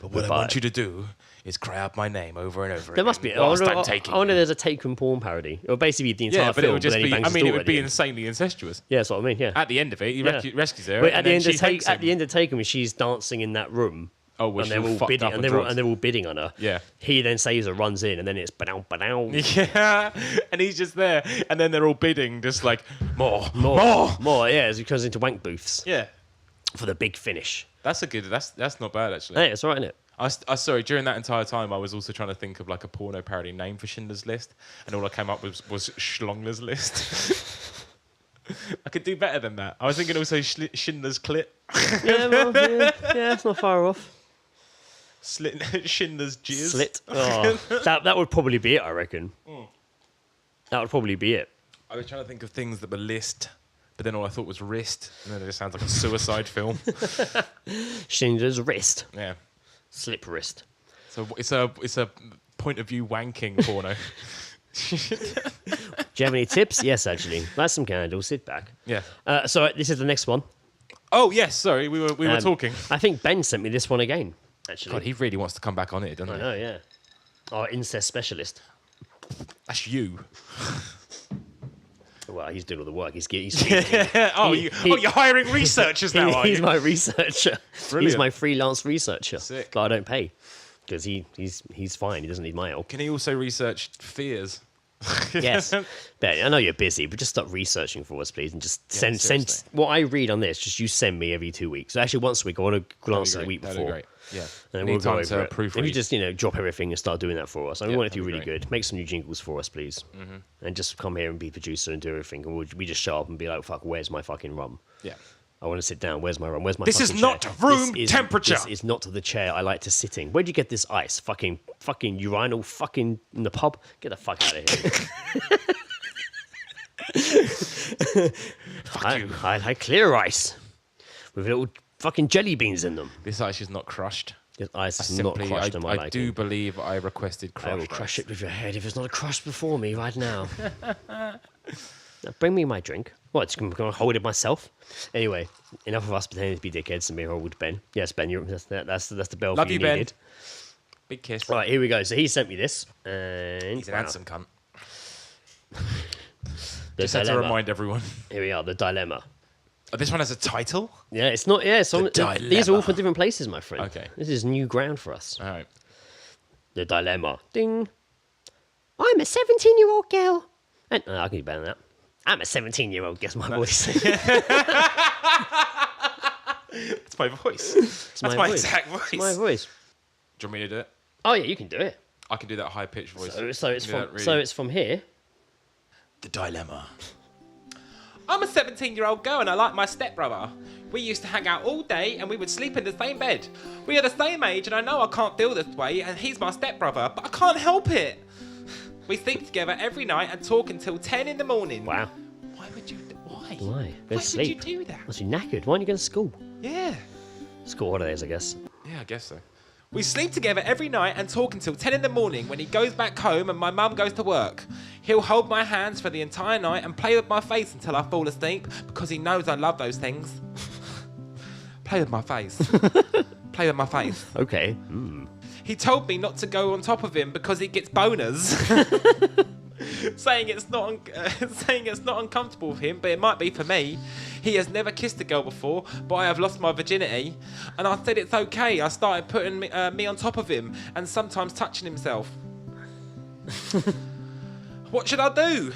what Goodbye. I want you to do is cry out my name over and over There must be. again whilst I'm I taking wonder you. there's a Taken porn parody. Or basically the entire Yeah, but film. it would just then he be. bangs I his mean, it daughter would at be the end. insanely incestuous. Yeah, that's what I mean. Yeah. At the end of it, he rescues her. But at and the then end she of takes him. the end of Taken, when she's dancing in that room. Oh, well, and they're she's all all fucked bidding, up and with they're, drugs. and they're all bidding on her. Yeah. He then saves her, runs in, and then it's ba-dow. Yeah, and he's just there, and then they're all bidding, just like more. Yeah, as he goes into wank booths Yeah, for the big finish. that's a good. That's not bad actually. Hey, it's all right, isn't it? I sorry. During that entire time, I was also trying to think of like a porno parody name for Schindler's List, and all I came up with was Schlongler's List. I could do better than that. I was thinking also Schindler's Clit, Yeah, well, yeah, it's not far off. Schindler's Jizz. Slit. Oh, that would probably be it, I reckon. That would probably be it. I was trying to think of things that were list, but then all I thought was wrist, and then it just sounds like a suicide film. Schindler's wrist. Yeah. Slip wrist. So it's a point of view wanking porno. Do you have any tips? Yes, actually. Light some candles, sit back. Yeah. So this is the next one. Oh yes, sorry, we were talking. I think Ben sent me this one again, actually. God, he really wants to come back on it, doesn't I he? know, yeah. Our incest specialist. That's you. Well, he's doing all the work. He's you're hiring researchers now, are he's you? my researcher. Brilliant. He's my freelance researcher. Sick. But I don't pay because he's fine. He doesn't need my help. Can he also research fears? Yes. Ben, I know you're busy, but just start researching for us, please, and just send seriously. what I read on this. Just you send me every 2 weeks. So actually, once a week. I want to glance at the week That'd before. be great. Yeah. And We then need we'll go time over to it. If you proofread. just drop everything and start doing that for us, I Yeah, want it to be that'd be really great. good. Make some new jingles for us, please, and just come here and be producer and do everything. And we just show up and be like, "Fuck, where's my fucking rum? Yeah. I want to sit down. Where's my rum? Where's my This is fucking not chair? room This is- temperature." This is not the chair I like to sit in. Where'd you get this ice? Fucking urinal. Fucking in the pub. Get the fuck out of here. Fuck you. I like clear ice with little fucking jelly beans in them. This ice is not crushed. This ice I is not simply, crushed. Am I I like do believe I requested crushed. I will crush ice. it with your head if it's not crushed before me right now. Now, bring me my drink. What? I'm going to hold it myself. Anyway, enough of us pretending to be dickheads and being horrible to Ben. Yes, Ben, that's the bell Love for you, you Ben. needed. Big kiss. Right, here we go. So he sent me this, and He's an handsome cunt. The Just had to dilemma. remind everyone. Here we are. The dilemma. Oh, this one has a title? Yeah, it's not. Yeah, it's on, these are all dilemma. from different places, my friend. Okay. This is new ground for us. All right. The dilemma. Ding. I'm a 17-year-old girl. And I can do better than that. I'm a 17-year-old. Guess my voice. That's my voice. It's That's my voice. exact voice. It's my voice. Do you want me to do it? Oh yeah, you can do it. I can do that high pitched voice. So it's Do from that really- so it's from here. The dilemma. I'm a 17-year-old girl and I like my stepbrother. We used to hang out all day and we would sleep in the same bed. We are the same age and I know I can't feel this way and he's my stepbrother, but I can't help it. We sleep together every night and talk until 10 in the morning. Wow. Why would you? Why? Why? Go Why to would sleep. you do that? Must be knackered. Why aren't you going to school? Yeah. School holidays, I guess. Yeah, I guess so. We sleep together every night and talk until 10 in the morning when he goes back home and my mum goes to work. He'll hold my hands for the entire night and play with my face until I fall asleep because he knows I love those things. Play with my face. Play with my face. Okay. He told me not to go on top of him because he gets boners. saying it's not uncomfortable for him, but it might be for me. He has never kissed a girl before, but I have lost my virginity, and I said it's okay. I started putting me on top of him and sometimes touching himself. What should I do?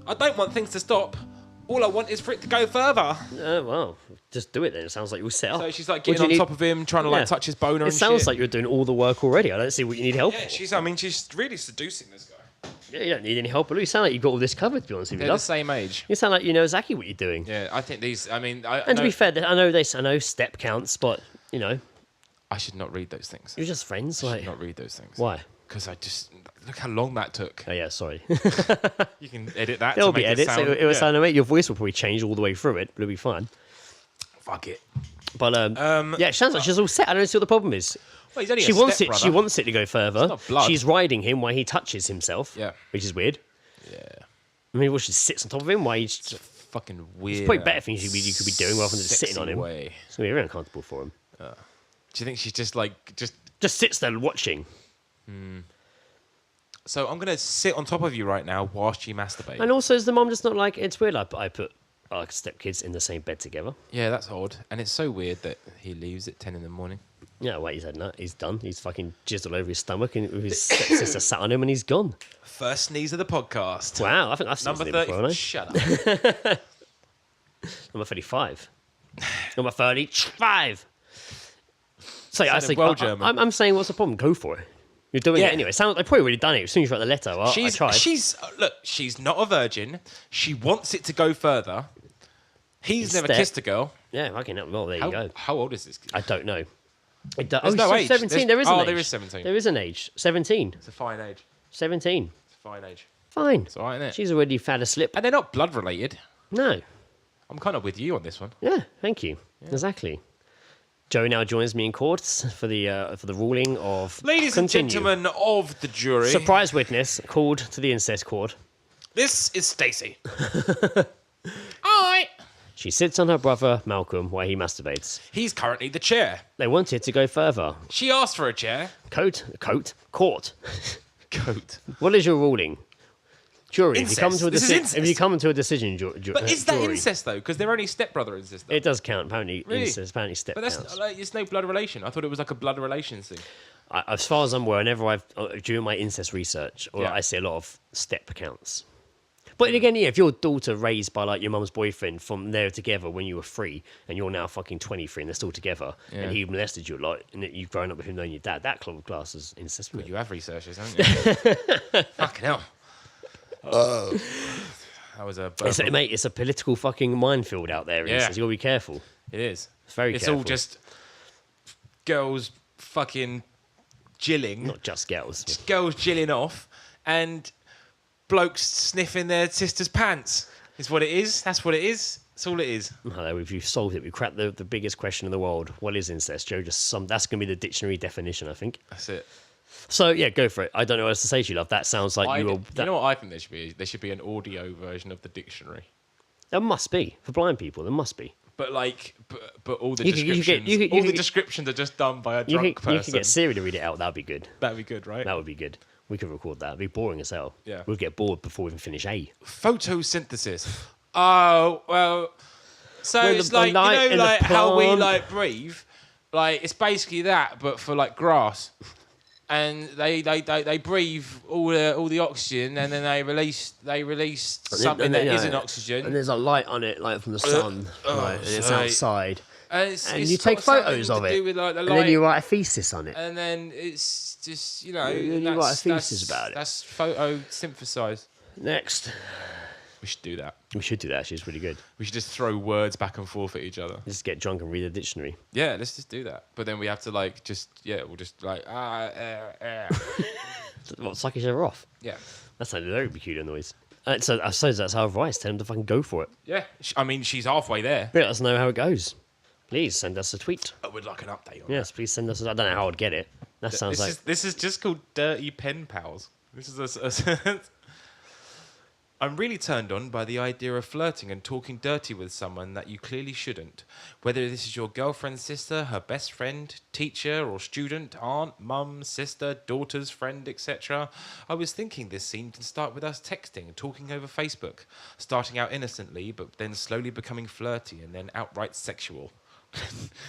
I don't want things to stop. All I want is for it to go further. Well, just do it then. It sounds like you're set up. So she's like What do getting you on need- top of him, trying to Yeah. like touch his boner It and sounds shit. like you're doing all the work already. I don't see what you need help. Yeah, she's really seducing this guy. Yeah, you don't need any help. But you sound like you've got all this covered, to be honest with you. They're the Love. same age. You sound like you know exactly what you're doing. Yeah, I think these. I mean, And to be fair, I know step counts, but you know, I should not read those things. you're just friends. I Like, should not read those things. why? Because I just look how long that took. Oh yeah, sorry. You can edit that. There'll to be make edits. It sound, It will sound amazing. Your voice will probably change all the way through it, but it'll be fine. Fuck it. But yeah, it sounds like she's all set. I don't see what the problem is. Well, he's only She a wants it. stepbrother. She wants it to go further. not blood. She's riding him while he touches himself. Yeah. which is weird. Yeah. I mean, she sits on top of him while he's. It's a fucking weird. It's probably better things you could be doing rather than just sitting on sexy him. way. It's gonna be very uncomfortable for him. Do you think she's just like just? Just sits there watching. So I'm gonna sit on top of you right now whilst you masturbate. And also, is the mom just not like? It's weird. I put our stepkids in the same bed together. Yeah, that's odd, and it's so weird that he leaves at 10 in the morning. Yeah, wait, he's had nut. He's done. He's fucking jizzed all over his stomach, and his stepsister sat on him, and he's gone. First sneeze of the podcast. Wow, I think that's Number seen 30. before, haven't I? Shut up. Number 35. Number 35. So yeah, I Sounded think well German. I'm saying, what's the problem? Go for it. You're doing Yeah. it anyway. It sounds like probably already done it as soon as you wrote the letter. Well, I tried. She's look. She's not a virgin. She wants it to go further. He's never Step. kissed a girl. Yeah, fucking hell. Well, there you go. How old is this kid? I don't know. There's no age. 17. There's- There is an oh, age. there is 17. There is an age. 17. It's a fine age. 17. It's a fine age. Fine. It's all right, isn't it? She's already had a slip. And they're not blood related. No. I'm kind of with you on this one. Yeah, thank you. Exactly. Joe now joins me in court for the ruling of Ladies Continue. and gentlemen of the jury, Surprise witness called to the incest court. this is Stacey. Alright. She sits on her brother Malcolm while he masturbates. He's currently the chair. They wanted to go further. She asked for a chair. Court. Coat. What is your ruling? Jury, Incest. if you come to a This is decision, if you come to a decision, But is that jury, incest though? Because they're only stepbrother and sister. it does count. Apparently, Really? incest. Apparently, step But that's counts. like, it's no blood relation. I thought it was like a blood relation thing. As far as I'm aware, whenever I've during my incest research, Yeah. I see a lot of step accounts. But again, yeah, if your daughter raised by like your mum's boyfriend from there together when you were 3, and you're now fucking 23 and they're still together, Yeah. and he molested you a lot, and you've grown up with him knowing your dad, that class is incest. But you have researchers, haven't you? Fucking hell. That was a. Mate, it's a political fucking minefield out there. Yeah. Incest. You gotta be careful. It is. It's very It's careful. all just girls fucking jilling. Not just girls. Just girls jilling off and blokes sniffing their sister's pants. Is what it is. That's what it is. That's all it is. Hello, we've solved it. We've cracked the biggest question in the world. What is incest, Joe? That's going to be the dictionary definition, I think. That's it. So, yeah, go for it. I don't know what else to say to you, love. That sounds like you were... You know what I think there should be? There should be an audio version of the dictionary. There must be. For blind people, there must be. But like, but all the You could- you could descriptions, get- you could- all you the could- descriptions are just done by a You drunk could person. get Siri to read it out. That'd be good. That'd be good, right? That would be good. We could record that. It'd be boring as hell. Yeah. We'd get bored before we even finish A. Photosynthesis. Oh well. So Well, it's the like light in the like how we plant. like breathe. Like it's basically that, but for like grass. And they breathe all the oxygen, and then they release something that isn't oxygen. And there's a light on it, like from the sun, right, and it's sorry. outside. And And you take got photos something of to it, do with, like, the and light. then you write a thesis on it. And then it's just, you know, And then you that's, write a thesis that's, about it. That's photosynthesized. Next. We should do that. We should do that, actually. It's really good. We should just throw words back and forth at each other. Just get drunk and read a dictionary. Yeah, let's just do that. But then we have to like we'll just like What, suck each other off? yeah, That's a very peculiar noise. So I suppose that's our advice. Tell them to fucking go for it. yeah. I mean, she's halfway there. Let us know how it goes. Please send us a tweet. I would like an update on Yes, please send us. I don't know how I'd get it. That sounds like. This is just called Dirty Pen Pals. This is a I'm really turned on by the idea of flirting and talking dirty with someone that you clearly shouldn't. Whether this is your girlfriend's sister, her best friend, teacher or student, aunt, mum, sister, daughter's friend, etc. I was thinking this scene can start with us texting, talking over Facebook, starting out innocently, but then slowly becoming flirty and then outright sexual.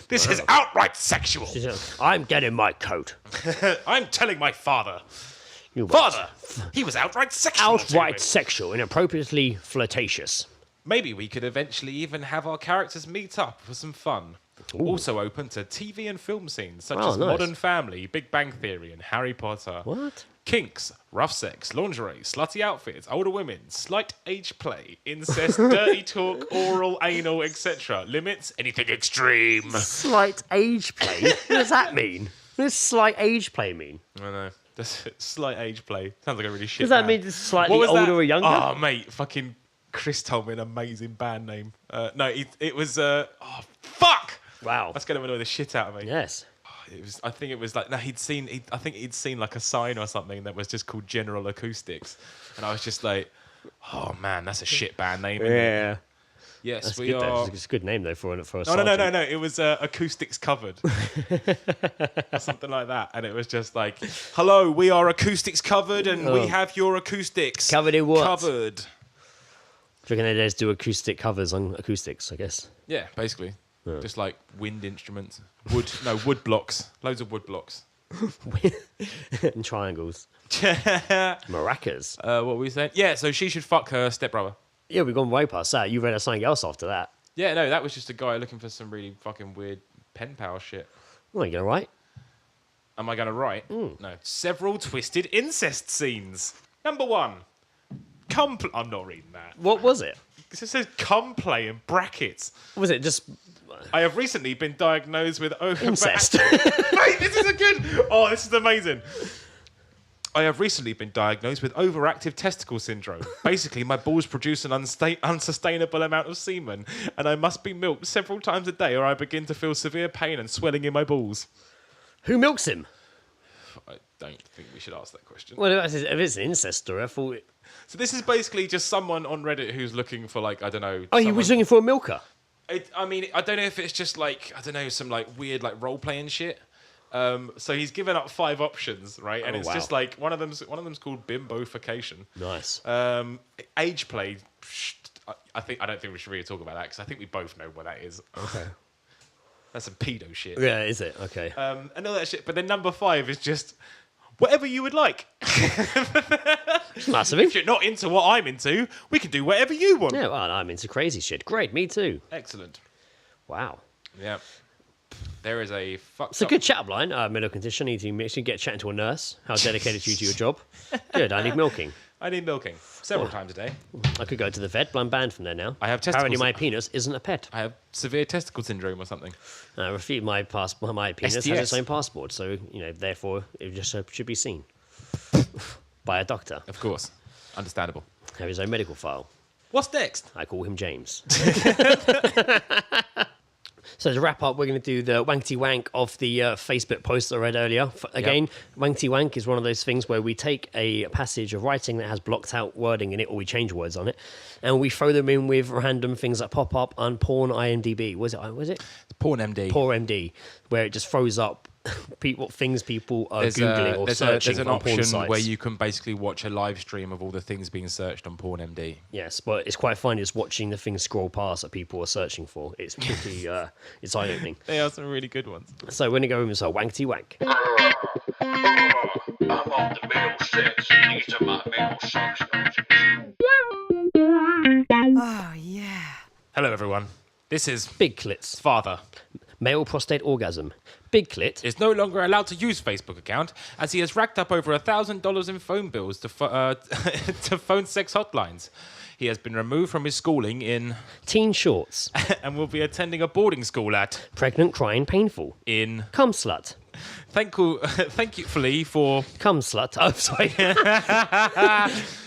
This is outright sexual. I'm getting my coat. I'm telling my father. You Father, he was outright sexual. to outright me. sexual, inappropriately flirtatious. Maybe we could eventually even have our characters meet up for some fun. Also open to TV and film scenes such Oh, as nice. Modern Family, Big Bang Theory, and Harry Potter. What? Kinks, rough sex, lingerie, slutty outfits, older women, slight age play, incest, dirty talk, oral, anal, etc. Limits, anything extreme. Slight age play? What does that mean? What does slight age play mean? I know. That's slight age play. Sounds like a really shit Does that band. mean it's slightly What was older that? or younger? Oh, mate, fucking Chris told me an amazing band name. No, it was. Oh, fuck! Wow. That's gonna annoy the shit out of me. Yes. It was. I think it was like. No, I think he'd seen like a sign or something that was just called General Acoustics, and I was just like, oh man, that's a shit band name. Isn't it? Yeah. Yes, That's we good, though. are. It's a good name, though, for a No. sergeant. It was Acoustics Covered. Or something like that. And it was just like, hello, we are Acoustics Covered and we have your acoustics. Covered in what? Covered. Do you reckon they just do acoustic covers on acoustics, I guess? Yeah, basically. Just like wind instruments. Wood blocks. Loads of wood blocks. And triangles. Maracas. What were we saying? Yeah, so she should fuck her stepbrother. Yeah, we've gone way past that. You read something else after that. Yeah, no, that was just a guy looking for some really fucking weird pen pal shit. Well, you going to write? Am I going to write? No. Several twisted incest scenes. Number 1. I'm not reading that. What was it? It says cum play in brackets. Was it just I have recently been diagnosed with incest? Mate, this is a good. Oh, this is amazing. I have recently been diagnosed with overactive testicle syndrome. Basically, my balls produce an unsustainable amount of semen, and I must be milked several times a day, or I begin to feel severe pain and swelling in my balls. Who milks him? I don't think we should ask that question. Well, if it's an incest story, I thought... So this is basically just someone on Reddit who's looking for, like, I don't know. Oh, he was looking for a milker? I mean, I don't know if it's just like, I don't know, some like weird like role playing shit. So he's given up 5 options, right? And it's wow. just like one of them's called bimbofication. Nice. Age play. I don't think we should really talk about that because I think we both know what that is. Okay. That's some pedo shit. Yeah, is it? Okay. And all that shit. But then number 5 is just whatever you would like. Nice of him. If you're not into what I'm into, we can do whatever you want. Yeah, well, I'm into crazy shit. Great, me too. Excellent. Wow. Yeah. There is a fucked It's a good chat-up line. Medical condition. Need to get chatting to a nurse. How dedicated are you to your job? Good. I need milking. I need milking several times a day. I could go to the vet, but I'm banned from there now. I have Apparently, testicles. my penis isn't a pet. I have severe testicle syndrome or something. I refute my penis STS. has its own passport, so therefore it just should be seen by a doctor. Of course. Understandable. Have his own medical file. What's next? I call him James. So to wrap up, we're going to do the wankety wank of the Facebook post I read earlier. Again, wankety wank is one of those things where we take a passage of writing that has blocked out wording in it, or we change words on it, and we throw them in with random things that pop up on Porn IMDb. Was it? Porn MD. Porn MD, where it just throws up things people are Googling or searching There's an on porn option sites. where you can basicly watch a live stream of all the things being searched on Porn MD. Yes, but it's quite funny just watching the things scroll past that people are searching for. It's pretty, it's eye-opening. They are some really good ones. So we're going to go with some wankety wank. I'm on the middle six. These are my middle six. Oh, yeah. Hello, everyone. This is Big clits. Father. Male prostate orgasm. Big clit. Is no longer allowed to use Facebook account as he has racked up over $1,000 in phone bills to phone sex hotlines. He has been removed from his schooling in Teen shorts. and will be attending a boarding school at Pregnant, crying, painful. in Cum slut. thankfully for Cum slut. Oh, sorry.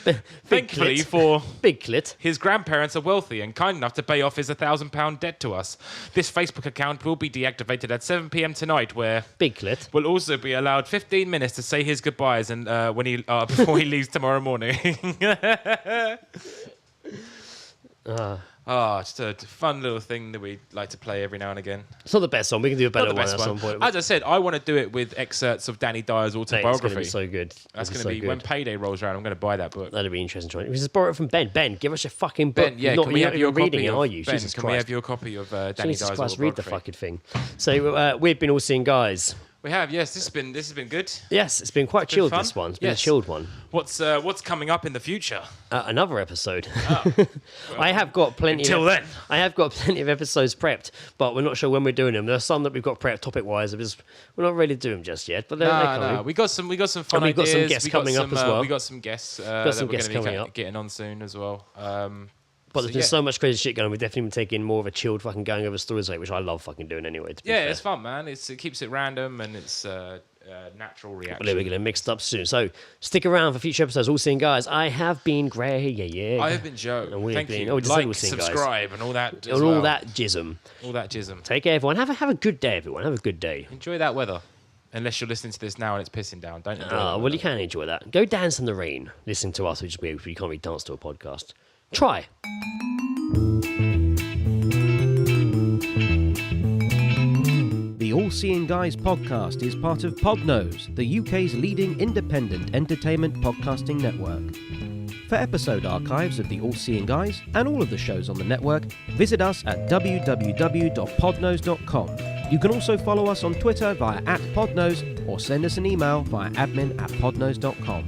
Big thankfully clit. for Big clit. his grandparents are wealthy and kind enough to pay off his £1,000 debt to us. This Facebook account will be deactivated at 7 p.m. tonight, where Big clit. will also be allowed 15 minutes to say his goodbyes and before he leaves tomorrow morning. Just a fun little thing that we like to play every now and again. It's not the best one. We can do a better Not the one best at some point. As I said, I want to do it with excerpts of Danny Dyer's Mate, it's autobiography. going to be so good. That's It's going to be so when good. payday rolls around. I'm going to buy that book. That'd be interesting. Trying. We just borrow it from Ben. Ben, give us your fucking book. Ben, yeah, You're can we not have your even reading copy it, of are you? Ben, Jesus can Christ. we have your copy of Danny Jesus Dyer's Christ, read the autobiography? fucking thing. So we've been all seeing guys. We have, yes. This has been good. Yes, it's been quite It's been chilled. fun. This one. It's been Yes. a chilled one. What's coming up in the future? Another episode. I have got plenty. Until then. I have got plenty of episodes prepped, but we're not sure when we're doing them. There's some that we've got prepped topic-wise. We're not ready to do them just yet, but they're coming. No. We got some fun And we've got ideas. some guests We got coming up some, as well. We got some guests that some we're guests going to coming be up. getting on soon as well. But there's been so much crazy shit going on. We've definitely been taking more of a chilled fucking going over stories, which I love fucking doing anyway. To be fair. it's fun, man. It keeps it random and it's natural reaction. But we're going to mix it up soon. So stick around for future episodes. All seeing guys. I have been Gray. Yeah. I have been Joe. And we have Thank been- you. oh, just say Like, we'll see you guys. subscribe, and all that. And as all well. that jism. All that jism. Take care, everyone. Have a good day, everyone. Have a good day. Enjoy that weather. Unless you're listening to this now and it's pissing down. Don't enjoy that Well, weather. you can enjoy that. Go dance in the rain. Listen to us, which is weird because you can't really dance to a podcast. Try. The All Seeing Guys podcast is part of Podnose, the UK's leading independent entertainment podcasting network. For episode archives of the All Seeing Guys and all of the shows on the network, visit us at www.podnose.com. You can also follow us on Twitter via @podnose or send us an email via admin@podnose.com.